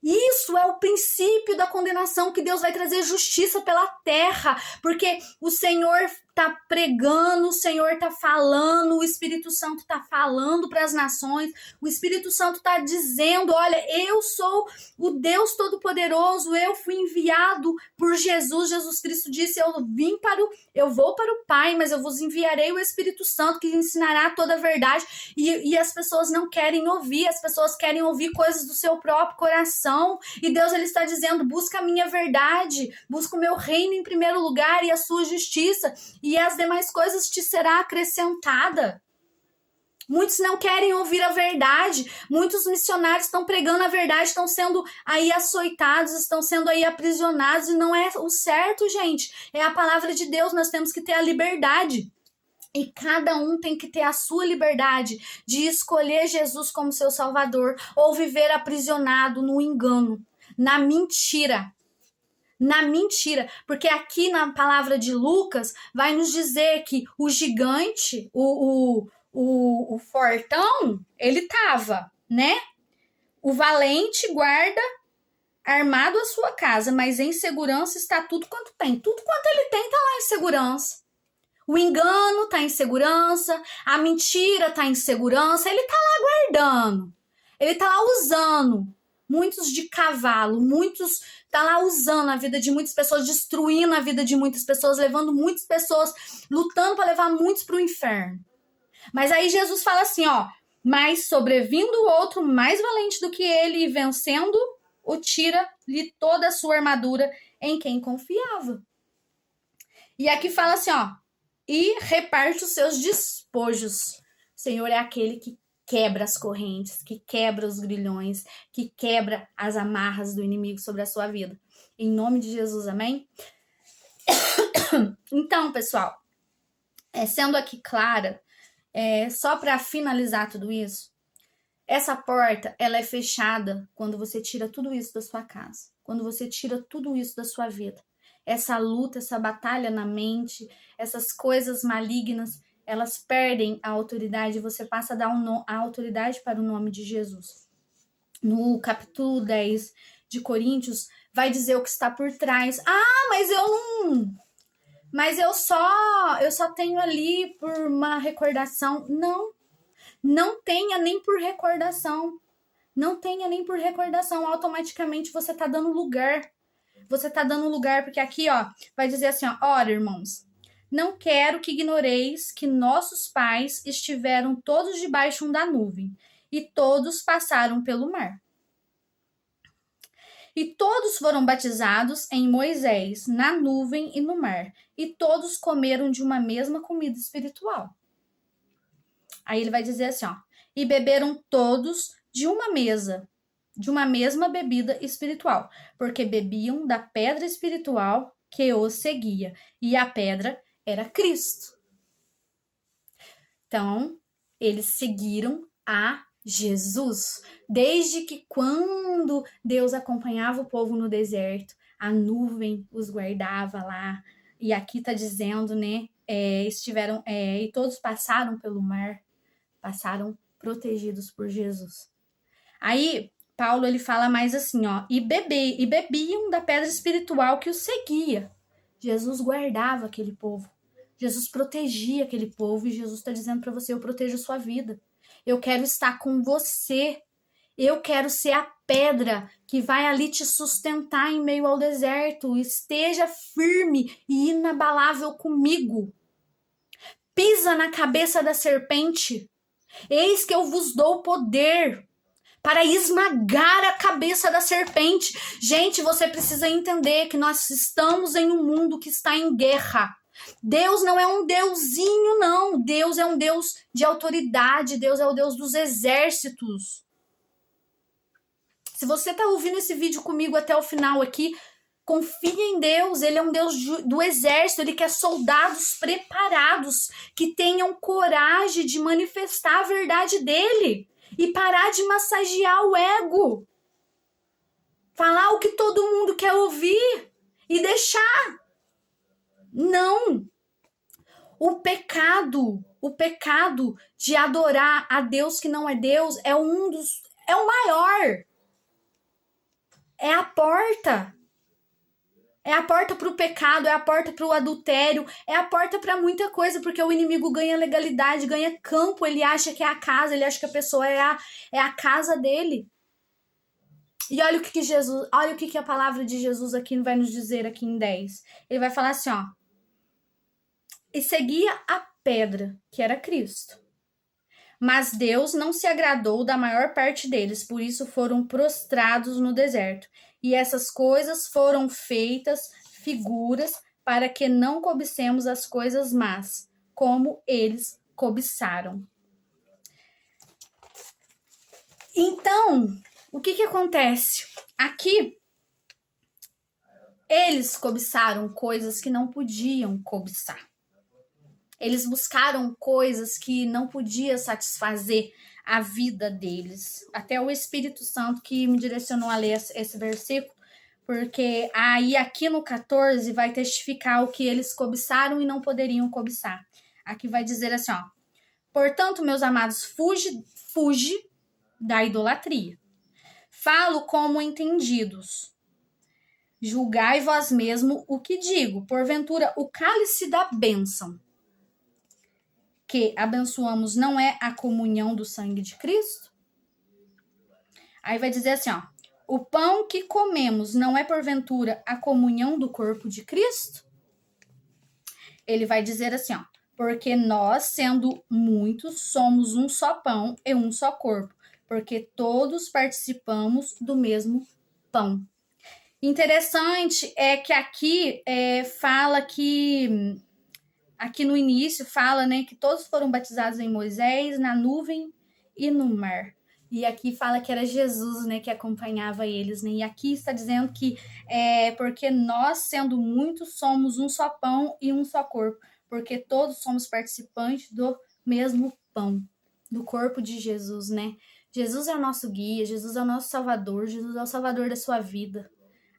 A: Isso é o princípio da condenação, que Deus vai trazer justiça pela terra, porque o Senhor está pregando, o Senhor está falando, o Espírito Santo está falando para as nações, o Espírito Santo está dizendo, olha, eu sou o Deus Todo-Poderoso, eu fui enviado por Jesus, Jesus Cristo disse, eu vou para o Pai, mas eu vos enviarei o Espírito Santo, que ensinará toda a verdade, e as pessoas não querem ouvir, as pessoas querem ouvir coisas do seu próprio coração, e Deus ele está dizendo, busca a minha verdade, busca o meu reino em primeiro lugar e a sua justiça, e as demais coisas te será acrescentada. Muitos não querem ouvir a verdade, muitos missionários estão pregando a verdade, estão sendo aí açoitados, estão sendo aí aprisionados, e não é o certo, gente, é a palavra de Deus, nós temos que ter a liberdade. E cada um tem que ter a sua liberdade de escolher Jesus como seu Salvador ou viver aprisionado no engano, na mentira. Na mentira, porque aqui na palavra de Lucas vai nos dizer que o gigante, o fortão, ele tava, né? O valente guarda armado a sua casa, mas em segurança está tudo quanto tem. Tudo quanto ele tem tá lá em segurança. O engano tá em segurança, a mentira tá em segurança, ele tá lá guardando, ele tá lá usando muitos de cavalo, muitos tá lá usando a vida de muitas pessoas, destruindo a vida de muitas pessoas, levando muitas pessoas, lutando para levar muitos para o inferno. Mas aí Jesus fala assim, ó, mas sobrevindo o outro mais valente do que ele e vencendo, o tira-lhe toda a sua armadura em quem confiava. E aqui fala assim, ó, e reparte os seus despojos. O Senhor é aquele que quebra as correntes, que quebra os grilhões, que quebra as amarras do inimigo sobre a sua vida. Em nome de Jesus, amém? Então, pessoal, sendo aqui clara, só para finalizar tudo isso, essa porta, ela é fechada quando você tira tudo isso da sua casa, quando você tira tudo isso da sua vida. Essa luta, essa batalha na mente, essas coisas malignas, elas perdem a autoridade e você passa a dar a autoridade para o nome de Jesus. No capítulo 10 de Coríntios, vai dizer o que está por trás. Ah, mas eu não... Mas eu só tenho ali por uma recordação. Não tenha nem por recordação. Não tenha nem por recordação. Automaticamente você está dando lugar. Você está dando lugar, porque aqui, ó, vai dizer assim, ó, ora, irmãos, não quero que ignoreis que nossos pais estiveram todos debaixo da nuvem, e todos passaram pelo mar. E todos foram batizados em Moisés, na nuvem e no mar, e todos comeram de uma mesma comida espiritual. Aí ele vai dizer assim, ó, e beberam todos de uma mesma bebida espiritual, porque bebiam da pedra espiritual que os seguia, e a pedra era Cristo. Então, eles seguiram a Jesus, desde que quando Deus acompanhava o povo no deserto, a nuvem os guardava lá, e aqui tá dizendo, né, e todos passaram pelo mar, passaram protegidos por Jesus. Aí, Paulo, ele fala mais assim, ó, e bebiam da pedra espiritual que os seguia. Jesus guardava aquele povo. Jesus protegia aquele povo e Jesus está dizendo para você, eu protejo a sua vida. Eu quero estar com você. Eu quero ser a pedra que vai ali te sustentar em meio ao deserto. Esteja firme e inabalável comigo. Pisa na cabeça da serpente. Eis que eu vos dou poder para esmagar a cabeça da serpente. Gente, você precisa entender que nós estamos em um mundo que está em guerra. Deus não é um deusinho, não. Deus é um Deus de autoridade. Deus é o Deus dos exércitos. Se você está ouvindo esse vídeo comigo até o final aqui, confia em Deus. Ele é um Deus do exército. Ele quer soldados preparados que tenham coragem de manifestar a verdade dele e parar de massagear o ego. Falar o que todo mundo quer ouvir e deixar. Não. O pecado de adorar a Deus que não é Deus é o maior. É a porta. É a porta para o pecado, é a porta para o adultério, é a porta para muita coisa, porque o inimigo ganha legalidade, ganha campo, ele acha que é a casa, ele acha que a pessoa é a casa dele. E olha o que a palavra de Jesus aqui vai nos dizer aqui em 10. Ele vai falar assim, ó. E seguia a pedra, que era Cristo. Mas Deus não se agradou da maior parte deles, por isso foram prostrados no deserto. E essas coisas foram feitas figuras para que não cobicemos as coisas más, como eles cobiçaram. Então, o que acontece? Aqui, eles cobiçaram coisas que não podiam cobiçar. Eles buscaram coisas que não podia satisfazer a vida deles. Até o Espírito Santo que me direcionou a ler esse versículo, porque aí aqui no 14 vai testificar o que eles cobiçaram e não poderiam cobiçar. Aqui vai dizer assim, ó. Portanto, meus amados, fuge da idolatria. Falo como entendidos. Julgai vós mesmo o que digo. Porventura, o cálice da bênção que abençoamos não é a comunhão do sangue de Cristo? Aí vai dizer assim, ó. O pão que comemos não é porventura a comunhão do corpo de Cristo? Ele vai dizer assim, ó. Porque nós, sendo muitos, somos um só pão e um só corpo, porque todos participamos do mesmo pão. Interessante é que aqui fala que... Aqui no início fala, né, que todos foram batizados em Moisés, na nuvem e no mar. E aqui fala que era Jesus, né, que acompanhava eles, né? E aqui está dizendo que porque nós, sendo muitos, somos um só pão e um só corpo, porque todos somos participantes do mesmo pão, do corpo de Jesus, né? Jesus é o nosso guia, Jesus é o nosso salvador, Jesus é o salvador da sua vida.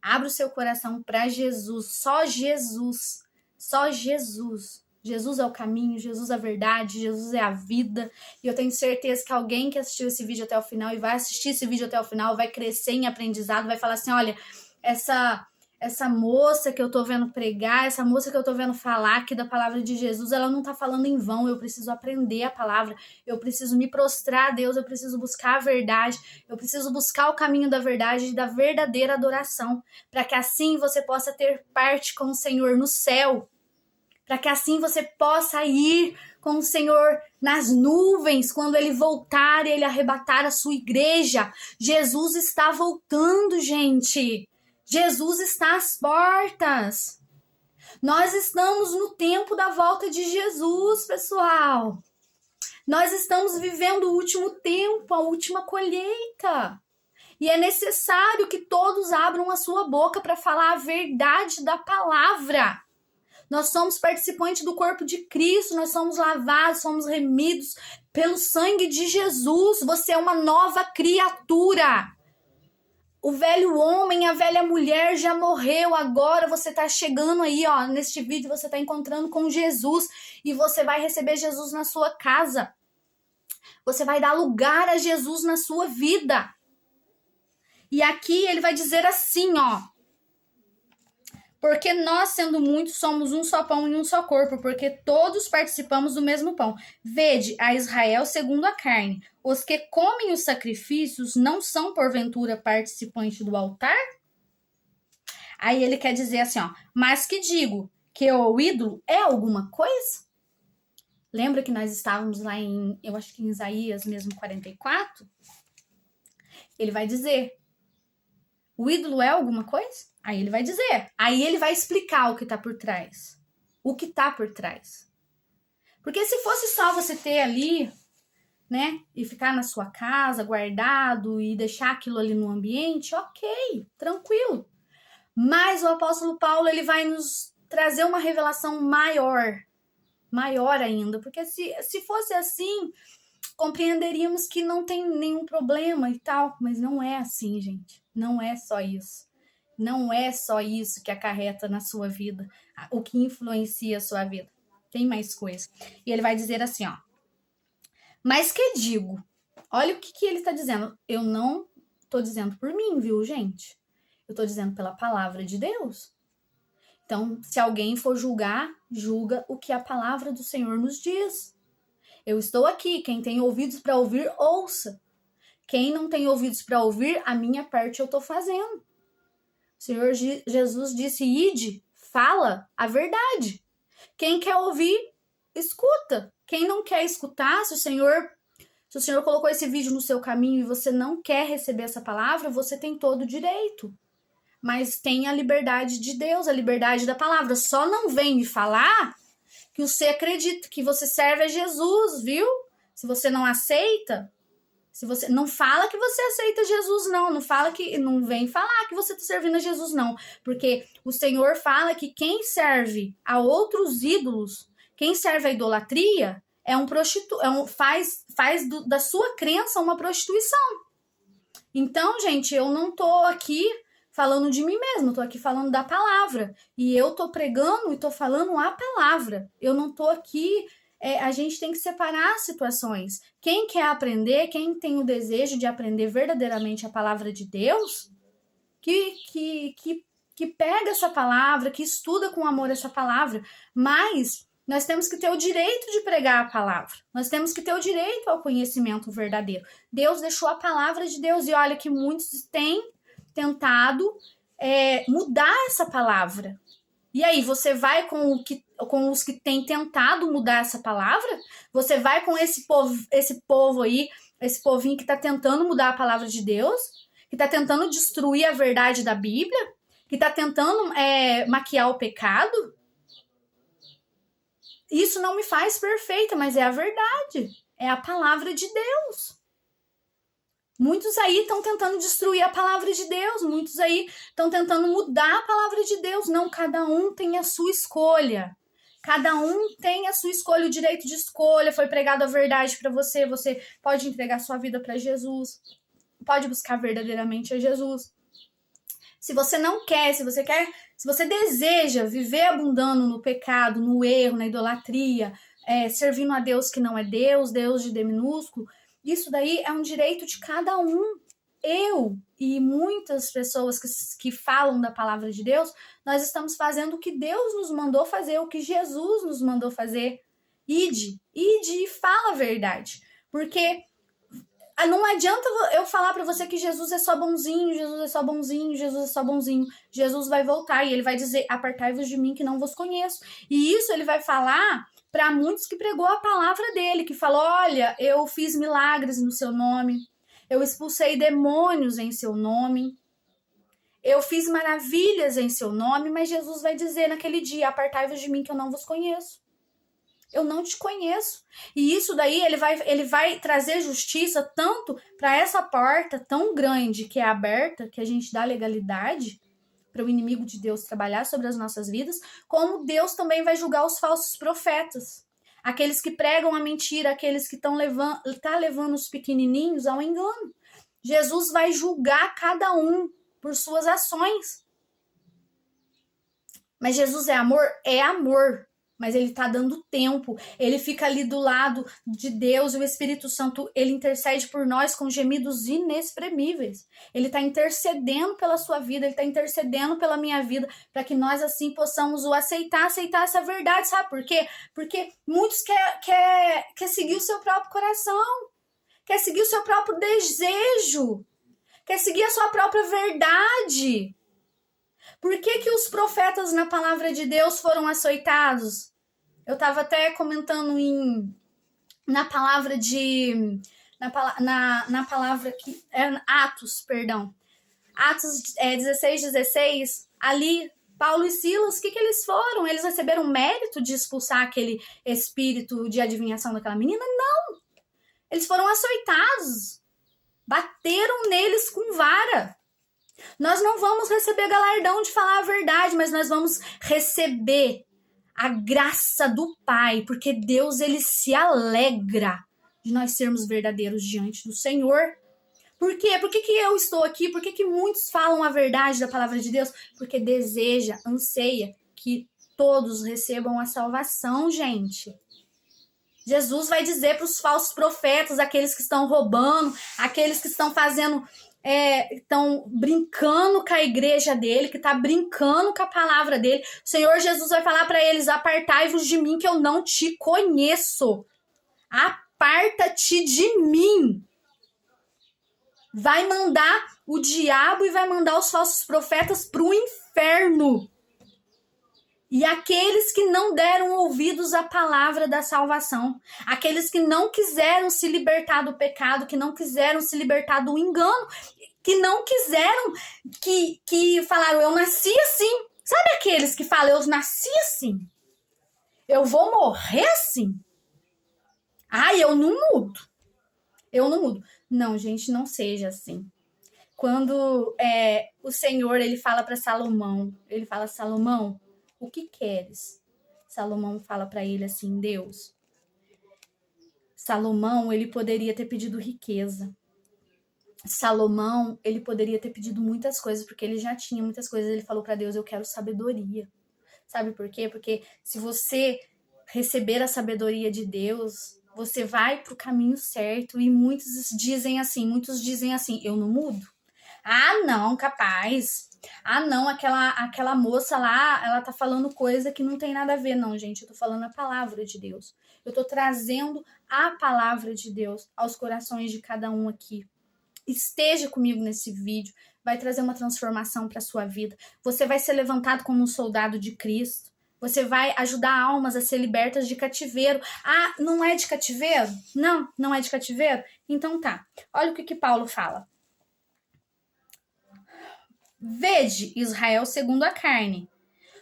A: Abra o seu coração para Jesus, só Jesus, só Jesus. Jesus é o caminho, Jesus é a verdade, Jesus é a vida. E eu tenho certeza que alguém que assistiu esse vídeo até o final e vai assistir esse vídeo até o final, vai crescer em aprendizado, vai falar assim, olha, essa moça que eu tô vendo pregar, essa moça que eu tô vendo falar aqui da palavra de Jesus, ela não tá falando em vão, eu preciso aprender a palavra, eu preciso me prostrar a Deus, eu preciso buscar a verdade, eu preciso buscar o caminho da verdade e da verdadeira adoração, para que assim você possa ter parte com o Senhor no céu, para que assim você possa ir com o Senhor nas nuvens, quando Ele voltar e Ele arrebatar a sua igreja. Jesus está voltando, gente. Jesus está às portas. Nós estamos no tempo da volta de Jesus, pessoal. Nós estamos vivendo o último tempo, a última colheita. E é necessário que todos abram a sua boca para falar a verdade da palavra. Nós somos participantes do corpo de Cristo, nós somos lavados, somos remidos pelo sangue de Jesus. Você é uma nova criatura. O velho homem, a velha mulher já morreu, agora você está chegando aí, ó, neste vídeo você está encontrando com Jesus e você vai receber Jesus na sua casa. Você vai dar lugar a Jesus na sua vida. E aqui ele vai dizer assim, ó. Porque nós, sendo muitos, somos um só pão e um só corpo, porque todos participamos do mesmo pão. Vede a Israel segundo a carne. Os que comem os sacrifícios não são, porventura, participantes do altar? Aí ele quer dizer assim, ó, mas que digo que o ídolo é alguma coisa? Lembra que nós estávamos lá em, eu acho que em Isaías mesmo 44? Ele vai dizer, o ídolo é alguma coisa? Aí ele vai dizer, aí ele vai explicar o que tá por trás. O que tá por trás. Porque se fosse só você ter ali, né, e ficar na sua casa, guardado, e deixar aquilo ali no ambiente, ok, tranquilo. Mas o apóstolo Paulo, ele vai nos trazer uma revelação maior ainda, porque se fosse assim, compreenderíamos que não tem nenhum problema e tal, mas não é assim, gente, não é só isso. Não é só isso que acarreta na sua vida, o que influencia a sua vida. Tem mais coisa. E ele vai dizer assim, ó. Mas que digo? Olha o que ele está dizendo. Eu não estou dizendo por mim, viu, gente? Eu estou dizendo pela palavra de Deus. Então, se alguém for julgar, julga o que a palavra do Senhor nos diz. Eu estou aqui. Quem tem ouvidos para ouvir, ouça. Quem não tem ouvidos para ouvir, a minha parte eu estou fazendo. O Senhor Jesus disse, ide, fala a verdade. Quem quer ouvir, escuta. Quem não quer escutar, se o Senhor colocou esse vídeo no seu caminho e você não quer receber essa palavra, você tem todo o direito. Mas tem a liberdade de Deus, a liberdade da palavra. Só não vem me falar que você acredita, que você serve a Jesus, viu? Se você não aceita... Se você não fala que você aceita Jesus, não fala que não vem falar que você está servindo a Jesus, não, porque o Senhor fala que quem serve a outros ídolos, quem serve a idolatria, faz da sua crença uma prostituição. Então, gente, eu não tô aqui falando de mim mesma, eu tô aqui falando da palavra, e eu tô pregando e tô falando a palavra. Eu não tô aqui. A gente tem que separar as situações. Quem quer aprender, quem tem o desejo de aprender verdadeiramente a palavra de Deus, que pega essa palavra, que estuda com amor essa palavra, mas nós temos que ter o direito de pregar a palavra. Nós temos que ter o direito ao conhecimento verdadeiro. Deus deixou a palavra de Deus, e olha que muitos têm tentado mudar essa palavra. E aí, você vai com os que têm tentado mudar essa palavra? Você vai com esse povo aí, esse povinho que está tentando mudar a palavra de Deus? Que está tentando destruir a verdade da Bíblia? Que está tentando maquiar o pecado? Isso não me faz perfeita, mas é a verdade. É a palavra de Deus. Muitos aí estão tentando destruir a palavra de Deus. Muitos aí estão tentando mudar a palavra de Deus. Não, cada um tem a sua escolha. Cada um tem a sua escolha, o direito de escolha. Foi pregado a verdade para você. Você pode entregar sua vida para Jesus. Pode buscar verdadeiramente a Jesus. Se você não quer, se você deseja viver abundando no pecado, no erro, na idolatria, servindo a Deus que não é Deus, Deus de D minúsculo, isso daí é um direito de cada um. Eu e muitas pessoas que falam da palavra de Deus, nós estamos fazendo o que Deus nos mandou fazer, o que Jesus nos mandou fazer. Ide e fala a verdade. Porque não adianta eu falar para você que Jesus é só bonzinho, Jesus é só bonzinho, Jesus é só bonzinho. Jesus vai voltar e ele vai dizer, apartai-vos de mim que não vos conheço. E isso ele vai falar para muitos que pregou a palavra dele, que falou, olha, eu fiz milagres no seu nome, eu expulsei demônios em seu nome, eu fiz maravilhas em seu nome, mas Jesus vai dizer naquele dia, apartai-vos de mim que eu não vos conheço. Eu não te conheço. E isso daí ele vai trazer justiça tanto para essa porta tão grande que é aberta, que a gente dá legalidade para o inimigo de Deus trabalhar sobre as nossas vidas, como Deus também vai julgar os falsos profetas. Aqueles que pregam a mentira, aqueles que estão levando os pequenininhos ao engano. Jesus vai julgar cada um por suas ações. Mas Jesus é amor? É amor. mas ele está dando tempo, ele fica ali do lado de Deus, o Espírito Santo, ele intercede por nós com gemidos inexprimíveis, ele está intercedendo pela sua vida, ele está intercedendo pela minha vida, para que nós assim possamos o aceitar essa verdade, sabe por quê? Porque muitos quer seguir o seu próprio coração, quer seguir o seu próprio desejo, quer seguir a sua própria verdade. Por que os profetas na palavra de Deus foram açoitados? Eu estava até comentando na palavra que Atos, perdão. Atos 16, ali, Paulo e Silas, o que eles foram? Eles receberam mérito de expulsar aquele espírito de adivinhação daquela menina? Não! Eles foram açoitados. Bateram neles com vara. Nós não vamos receber galardão de falar a verdade, mas nós vamos receber a graça do Pai, porque Deus, ele se alegra de nós sermos verdadeiros diante do Senhor. Por quê? Por que eu estou aqui? Por que muitos falam a verdade da palavra de Deus? Porque deseja, anseia que todos recebam a salvação, gente. Jesus vai dizer para os falsos profetas, aqueles que estão roubando, aqueles que estão fazendo... estão brincando com a igreja dele, que está brincando com a palavra dele. O Senhor Jesus vai falar para eles: apartai-vos de mim, que eu não te conheço. Aparta-te de mim. Vai mandar o diabo e vai mandar os falsos profetas para o inferno. E aqueles que não deram ouvidos à palavra da salvação, aqueles que não quiseram se libertar do pecado, que não quiseram se libertar do engano, que não quiseram, que falaram: eu nasci assim. Sabe aqueles que falam: eu nasci assim? Eu vou morrer assim? Eu não mudo. Eu não mudo. Não, gente, não seja assim. Quando o Senhor, ele fala para Salomão, ele fala: Salomão, o que queres? Salomão fala para ele assim: Deus. Salomão, ele poderia ter pedido riqueza. Salomão, ele poderia ter pedido muitas coisas, porque ele já tinha muitas coisas. Ele falou para Deus: eu quero sabedoria. Sabe por quê? Porque se você receber a sabedoria de Deus, você vai pro caminho certo. E muitos dizem assim: eu não mudo. Não, capaz. Não, aquela moça lá, ela tá falando coisa que não tem nada a ver. Não, gente, eu tô falando a palavra de Deus. Eu tô trazendo a palavra de Deus aos corações de cada um aqui. Esteja comigo nesse vídeo, vai trazer uma transformação para sua vida. Você vai ser levantado como um soldado de Cristo. Você vai ajudar almas a ser libertas de cativeiro. Não é de cativeiro? Não é de cativeiro? Então tá. Olha o que Paulo fala. Vede, Israel segundo a carne.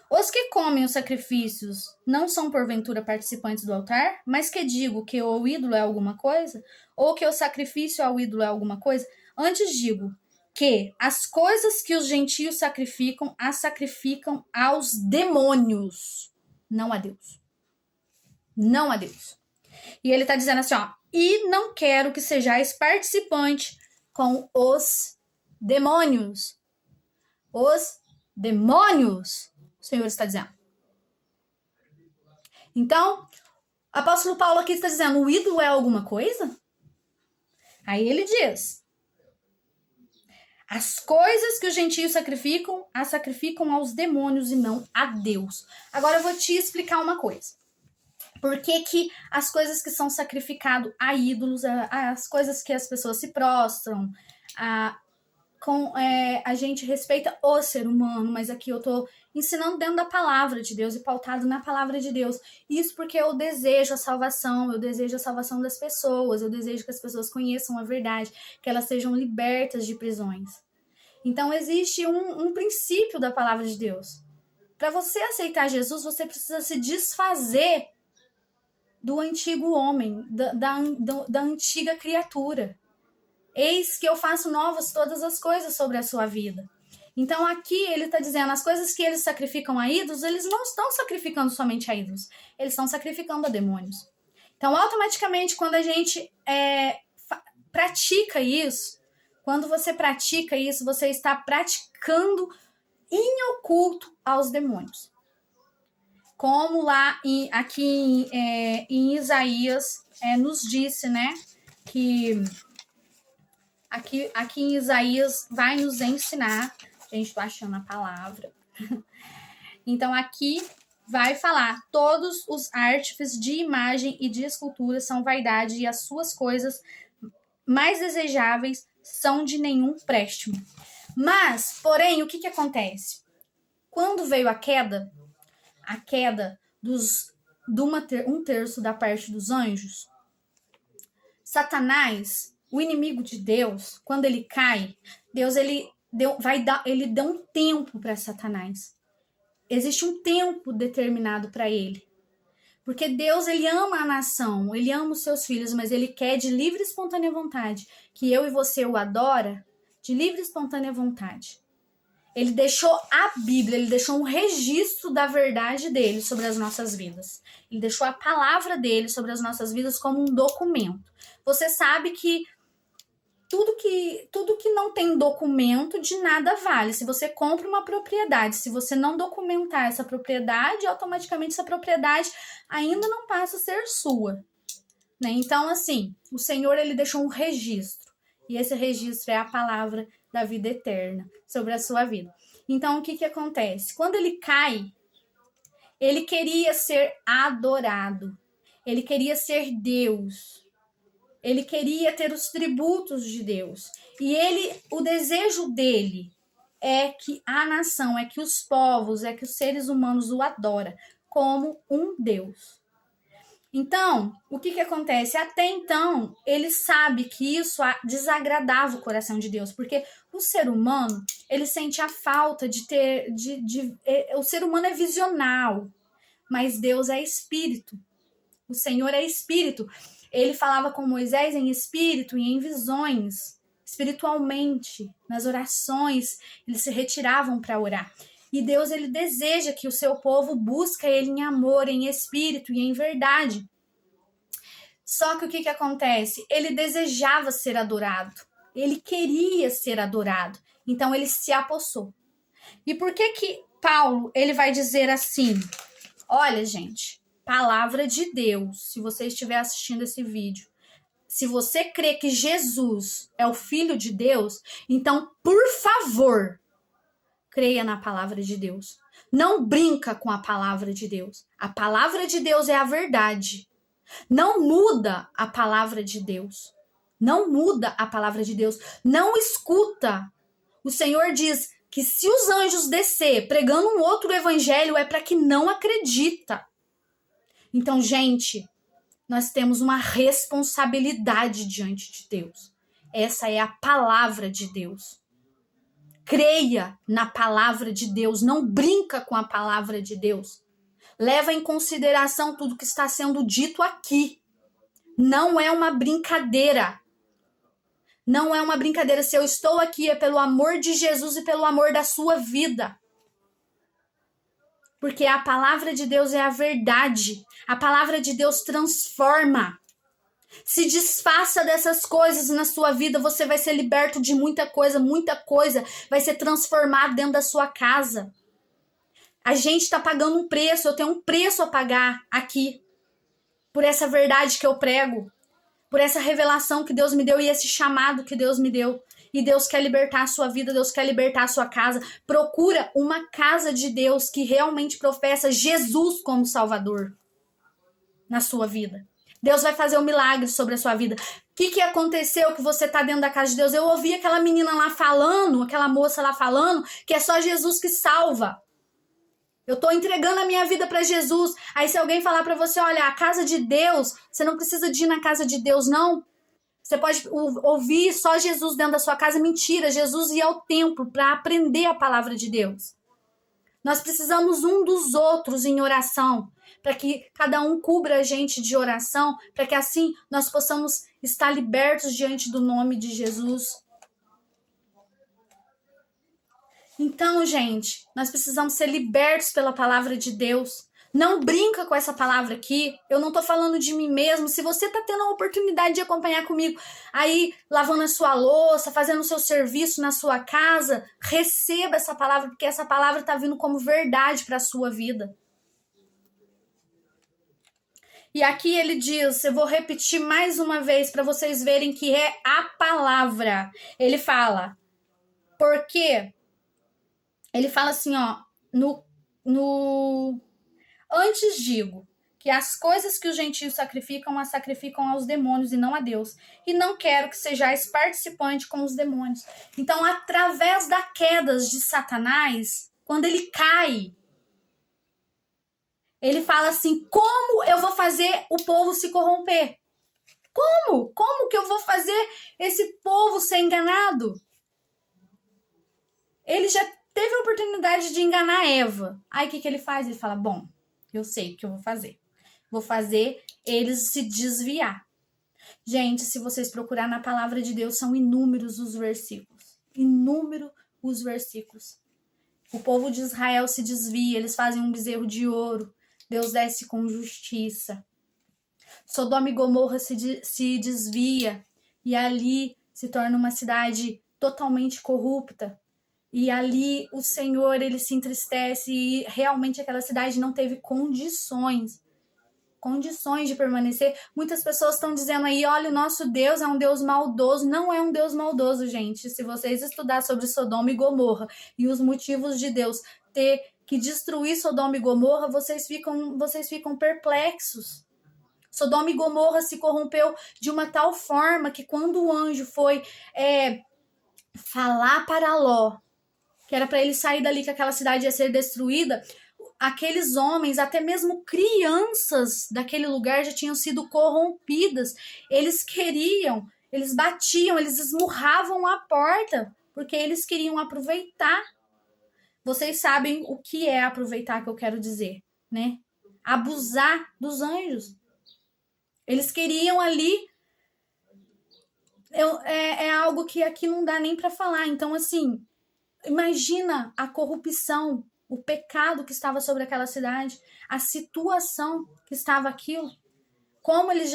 A: Os que comem os sacrifícios não são porventura participantes do altar? Mas que digo que o ídolo é alguma coisa? Ou que o sacrifício ao ídolo é alguma coisa? Antes digo que as coisas que os gentios sacrificam, as sacrificam aos demônios, não a Deus. Não a Deus. E ele está dizendo assim, e não quero que sejais participante com os demônios. Os demônios, o Senhor está dizendo. Então, o apóstolo Paulo aqui está dizendo: o ídolo é alguma coisa? Aí ele diz: as coisas que os gentios sacrificam, as sacrificam aos demônios e não a Deus. Agora eu vou te explicar uma coisa. Por que as coisas que são sacrificadas a ídolos, as coisas que as pessoas se prostram, a gente respeita o ser humano, mas aqui eu tô ensinando dentro da palavra de Deus e pautado na palavra de Deus. Isso porque eu desejo a salvação, eu desejo a salvação das pessoas, eu desejo que as pessoas conheçam a verdade, que elas sejam libertas de prisões. Então existe um princípio da palavra de Deus. Para você aceitar Jesus, você precisa se desfazer do antigo homem, da antiga criatura. Eis que eu faço novas todas as coisas sobre a sua vida. Então aqui ele está dizendo, as coisas que eles sacrificam a ídolos, eles não estão sacrificando somente a ídolos, eles estão sacrificando a demônios. Então automaticamente quando a gente pratica isso, quando você pratica isso, você está praticando em oculto aos demônios. como lá em Isaías nos disse, né? Que aqui em Isaías vai nos ensinar. Gente, tô achando a palavra. Então, aqui vai falar: todos os artífices de imagem e de escultura são vaidade, e as suas coisas mais desejáveis são de nenhum préstimo. Mas, porém, o que acontece? Quando veio a queda um terço da parte dos anjos, Satanás, o inimigo de Deus, quando ele cai, Deus ele deu um tempo para Satanás. Existe um tempo determinado para ele. Porque Deus, ele ama a nação, ele ama os seus filhos, mas ele quer de livre e espontânea vontade que eu e você o adora de livre e espontânea vontade. Ele deixou a Bíblia, ele deixou um registro da verdade dele sobre as nossas vidas. Ele deixou a palavra dele sobre as nossas vidas como um documento. Você sabe que tudo que não tem documento de nada vale. Se você compra uma propriedade, se você não documentar essa propriedade, automaticamente essa propriedade ainda não passa a ser sua. Né? Então, assim, o Senhor ele deixou um registro. E esse registro é a palavra da vida eterna sobre a sua vida. Então, o que acontece? Quando ele cai, ele queria ser adorado. Ele queria ser Deus. Ele queria ter os tributos de Deus. E o desejo dele é que a nação, é que os povos, é que os seres humanos o adoram como um Deus. Então, o que acontece? Até então, ele sabe que isso desagradava o coração de Deus, porque o ser humano, ele sente a falta de ter... o ser humano é visional, mas Deus é espírito. O Senhor é espírito. Ele falava com Moisés em espírito e em visões, espiritualmente, nas orações, eles se retiravam para orar. E Deus, ele deseja que o seu povo busque ele em amor, em espírito e em verdade. Só que o que acontece? Ele desejava ser adorado. Ele queria ser adorado. Então, ele se apossou. E por que Paulo, ele vai dizer assim? Olha, gente, palavra de Deus, se você estiver assistindo esse vídeo, se você crê que Jesus é o Filho de Deus, então, por favor, creia na palavra de Deus. Não brinca com a palavra de Deus. A palavra de Deus é a verdade. Não muda a palavra de Deus. Não muda a palavra de Deus. Não escuta. O Senhor diz que se os anjos descer pregando um outro evangelho é para que não acredita. Então, gente, nós temos uma responsabilidade diante de Deus. Essa é a palavra de Deus. Creia na palavra de Deus, não brinca com a palavra de Deus. Leva em consideração tudo que está sendo dito aqui. Não é uma brincadeira. Não é uma brincadeira. Se eu estou aqui é pelo amor de Jesus e pelo amor da sua vida. Porque a palavra de Deus é a verdade. A palavra de Deus transforma. Se desfaça dessas coisas na sua vida, você vai ser liberto de muita coisa vai ser transformado dentro da sua casa. A gente está pagando um preço, eu tenho um preço a pagar aqui, por essa verdade que eu prego, por essa revelação que Deus me deu e esse chamado que Deus me deu. E Deus quer libertar a sua vida, Deus quer libertar a sua casa. Procura uma casa de Deus que realmente professa Jesus como Salvador na sua vida. Deus vai fazer um milagre sobre a sua vida. O que aconteceu que você está dentro da casa de Deus? Eu ouvi aquela menina lá falando, aquela moça lá falando, que é só Jesus que salva. Eu estou entregando a minha vida para Jesus. Aí se alguém falar para você, olha, a casa de Deus, você não precisa de ir na casa de Deus, não. Você pode ouvir só Jesus dentro da sua casa. Mentira, Jesus ia ao templo para aprender a palavra de Deus. Nós precisamos um dos outros em oração, para que cada um cubra a gente de oração, para que assim nós possamos estar libertos diante do nome de Jesus. Então, gente, nós precisamos ser libertos pela palavra de Deus. Não brinca com essa palavra aqui. Eu não tô falando de mim mesmo. Se você tá tendo a oportunidade de acompanhar comigo aí, lavando a sua louça, fazendo o seu serviço na sua casa, receba essa palavra, porque essa palavra tá vindo como verdade para a sua vida. E aqui ele diz, eu vou repetir mais uma vez para vocês verem que é a palavra. Ele fala, porque ele fala assim, ó, antes digo que as coisas que os gentios sacrificam, as sacrificam aos demônios e não a Deus. E não quero que sejais participante com os demônios. Então, através da queda de Satanás, quando ele cai, ele fala assim, como eu vou fazer o povo se corromper? Como? Como que eu vou fazer esse povo ser enganado? Ele já teve a oportunidade de enganar Eva. Aí o que ele faz? Ele fala, bom, eu sei o que eu vou fazer. Vou fazer eles se desviar. Gente, se vocês procurarem na palavra de Deus, são inúmeros os versículos. Inúmeros os versículos. O povo de Israel se desvia, eles fazem um bezerro de ouro. Deus desce com justiça. Sodoma e Gomorra se desvia. E ali se torna uma cidade totalmente corrupta. E ali o Senhor, ele se entristece e realmente aquela cidade não teve condições de permanecer. Muitas pessoas estão dizendo aí, olha, o nosso Deus é um Deus maldoso. Não é um Deus maldoso, gente. Se vocês estudar sobre Sodoma e Gomorra e os motivos de Deus ter que destruir Sodoma e Gomorra, vocês ficam perplexos. Sodoma e Gomorra se corrompeu de uma tal forma que quando o anjo foi falar para Ló, que era para ele sair dali, que aquela cidade ia ser destruída, aqueles homens, até mesmo crianças daquele lugar já tinham sido corrompidas. Eles batiam, eles esmurravam a porta, porque eles queriam aproveitar. Vocês sabem o que é aproveitar, que eu quero dizer, né? Abusar dos anjos. Eles queriam ali... É algo que aqui não dá nem para falar. Então, assim, imagina a corrupção, o pecado que estava sobre aquela cidade, a situação que estava aquilo, como eles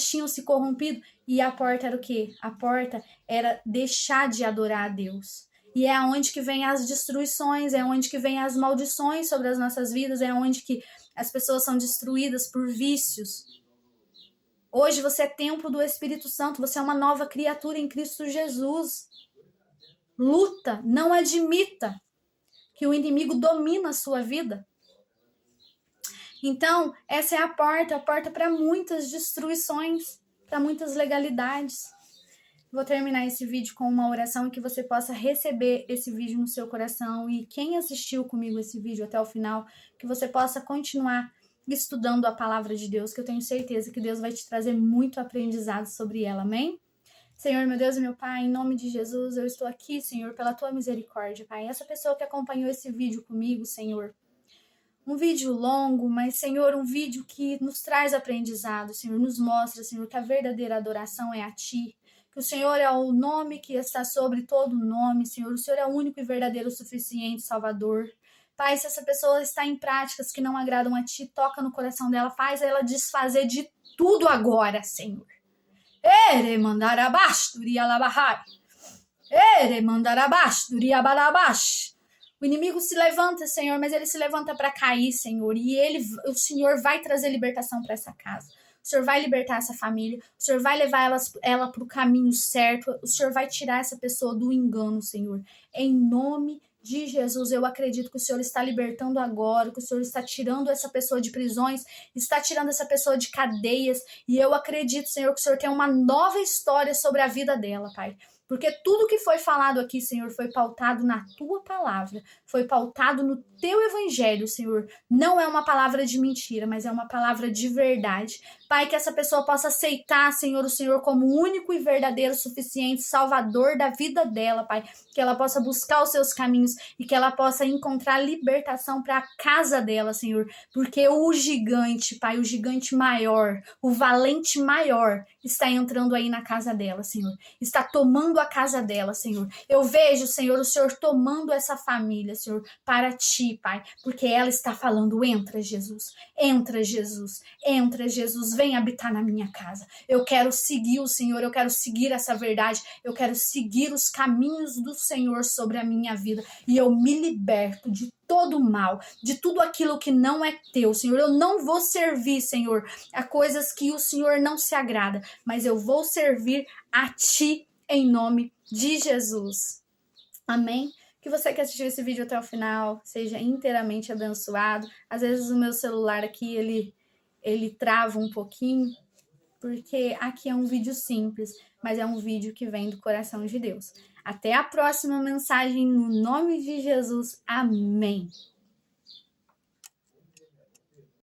A: tinham se corrompido. E a porta era o quê? A porta era deixar de adorar a Deus. E é onde que vem as destruições, é onde que vem as maldições sobre as nossas vidas, é onde que as pessoas são destruídas por vícios. Hoje você é templo do Espírito Santo, você é uma nova criatura em Cristo Jesus. Luta, não admita que o inimigo domina a sua vida. Então, essa é a porta para muitas destruições, para muitas legalidades. Vou terminar esse vídeo com uma oração e que você possa receber esse vídeo no seu coração. E quem assistiu comigo esse vídeo até o final, que você possa continuar estudando a palavra de Deus, que eu tenho certeza que Deus vai te trazer muito aprendizado sobre ela, amém? Senhor, meu Deus e meu Pai, em nome de Jesus, eu estou aqui, Senhor, pela Tua misericórdia, Pai. Essa pessoa que acompanhou esse vídeo comigo, Senhor, um vídeo longo, mas, Senhor, um vídeo que nos traz aprendizado, Senhor, nos mostra, Senhor, que a verdadeira adoração é a Ti, que o Senhor é o nome que está sobre todo nome, Senhor, o Senhor é o único e verdadeiro suficiente Salvador. Pai, se essa pessoa está em práticas que não agradam a Ti, toca no coração dela, faz ela desfazer de tudo agora, Senhor. Ere mandarabash, durialabahai. Ere mandarabash, duriabalabash. O inimigo se levanta, Senhor, mas ele se levanta para cair, Senhor. E o Senhor vai trazer libertação para essa casa. O Senhor vai libertar essa família. O Senhor vai levar ela para o caminho certo. O Senhor vai tirar essa pessoa do engano, Senhor. Em nome de Jesus, eu acredito que o Senhor está libertando agora, que o Senhor está tirando essa pessoa de prisões, está tirando essa pessoa de cadeias, e eu acredito, Senhor, que o Senhor tem uma nova história sobre a vida dela, Pai. Porque tudo que foi falado aqui, Senhor, foi pautado na Tua palavra, foi pautado no Teu evangelho, Senhor. Não é uma palavra de mentira, mas é uma palavra de verdade. Pai, que essa pessoa possa aceitar, Senhor, o Senhor como único e verdadeiro, suficiente Salvador da vida dela, Pai. Que ela possa buscar os Seus caminhos e que ela possa encontrar libertação para a casa dela, Senhor. Porque o gigante, Pai, o gigante maior, o valente maior, está entrando aí na casa dela, Senhor. Está tomando tomando a casa dela, Senhor. Eu vejo, Senhor, o Senhor tomando essa família, Senhor, para ti, Pai, porque ela está falando: entra, Jesus, entra, Jesus, entra, Jesus, vem habitar na minha casa. Eu quero seguir o Senhor, eu quero seguir essa verdade, eu quero seguir os caminhos do Senhor sobre a minha vida, e eu me liberto de todo mal, de tudo aquilo que não é teu, Senhor. Eu não vou servir, Senhor, a coisas que o Senhor não se agrada, mas eu vou servir a ti em nome de Jesus. Amém? Que você que assistiu esse vídeo até o final seja inteiramente abençoado. Às vezes o meu celular aqui, ele trava um pouquinho, porque aqui é um vídeo simples, mas é um vídeo que vem do coração de Deus. Até a próxima mensagem, no nome de Jesus. Amém.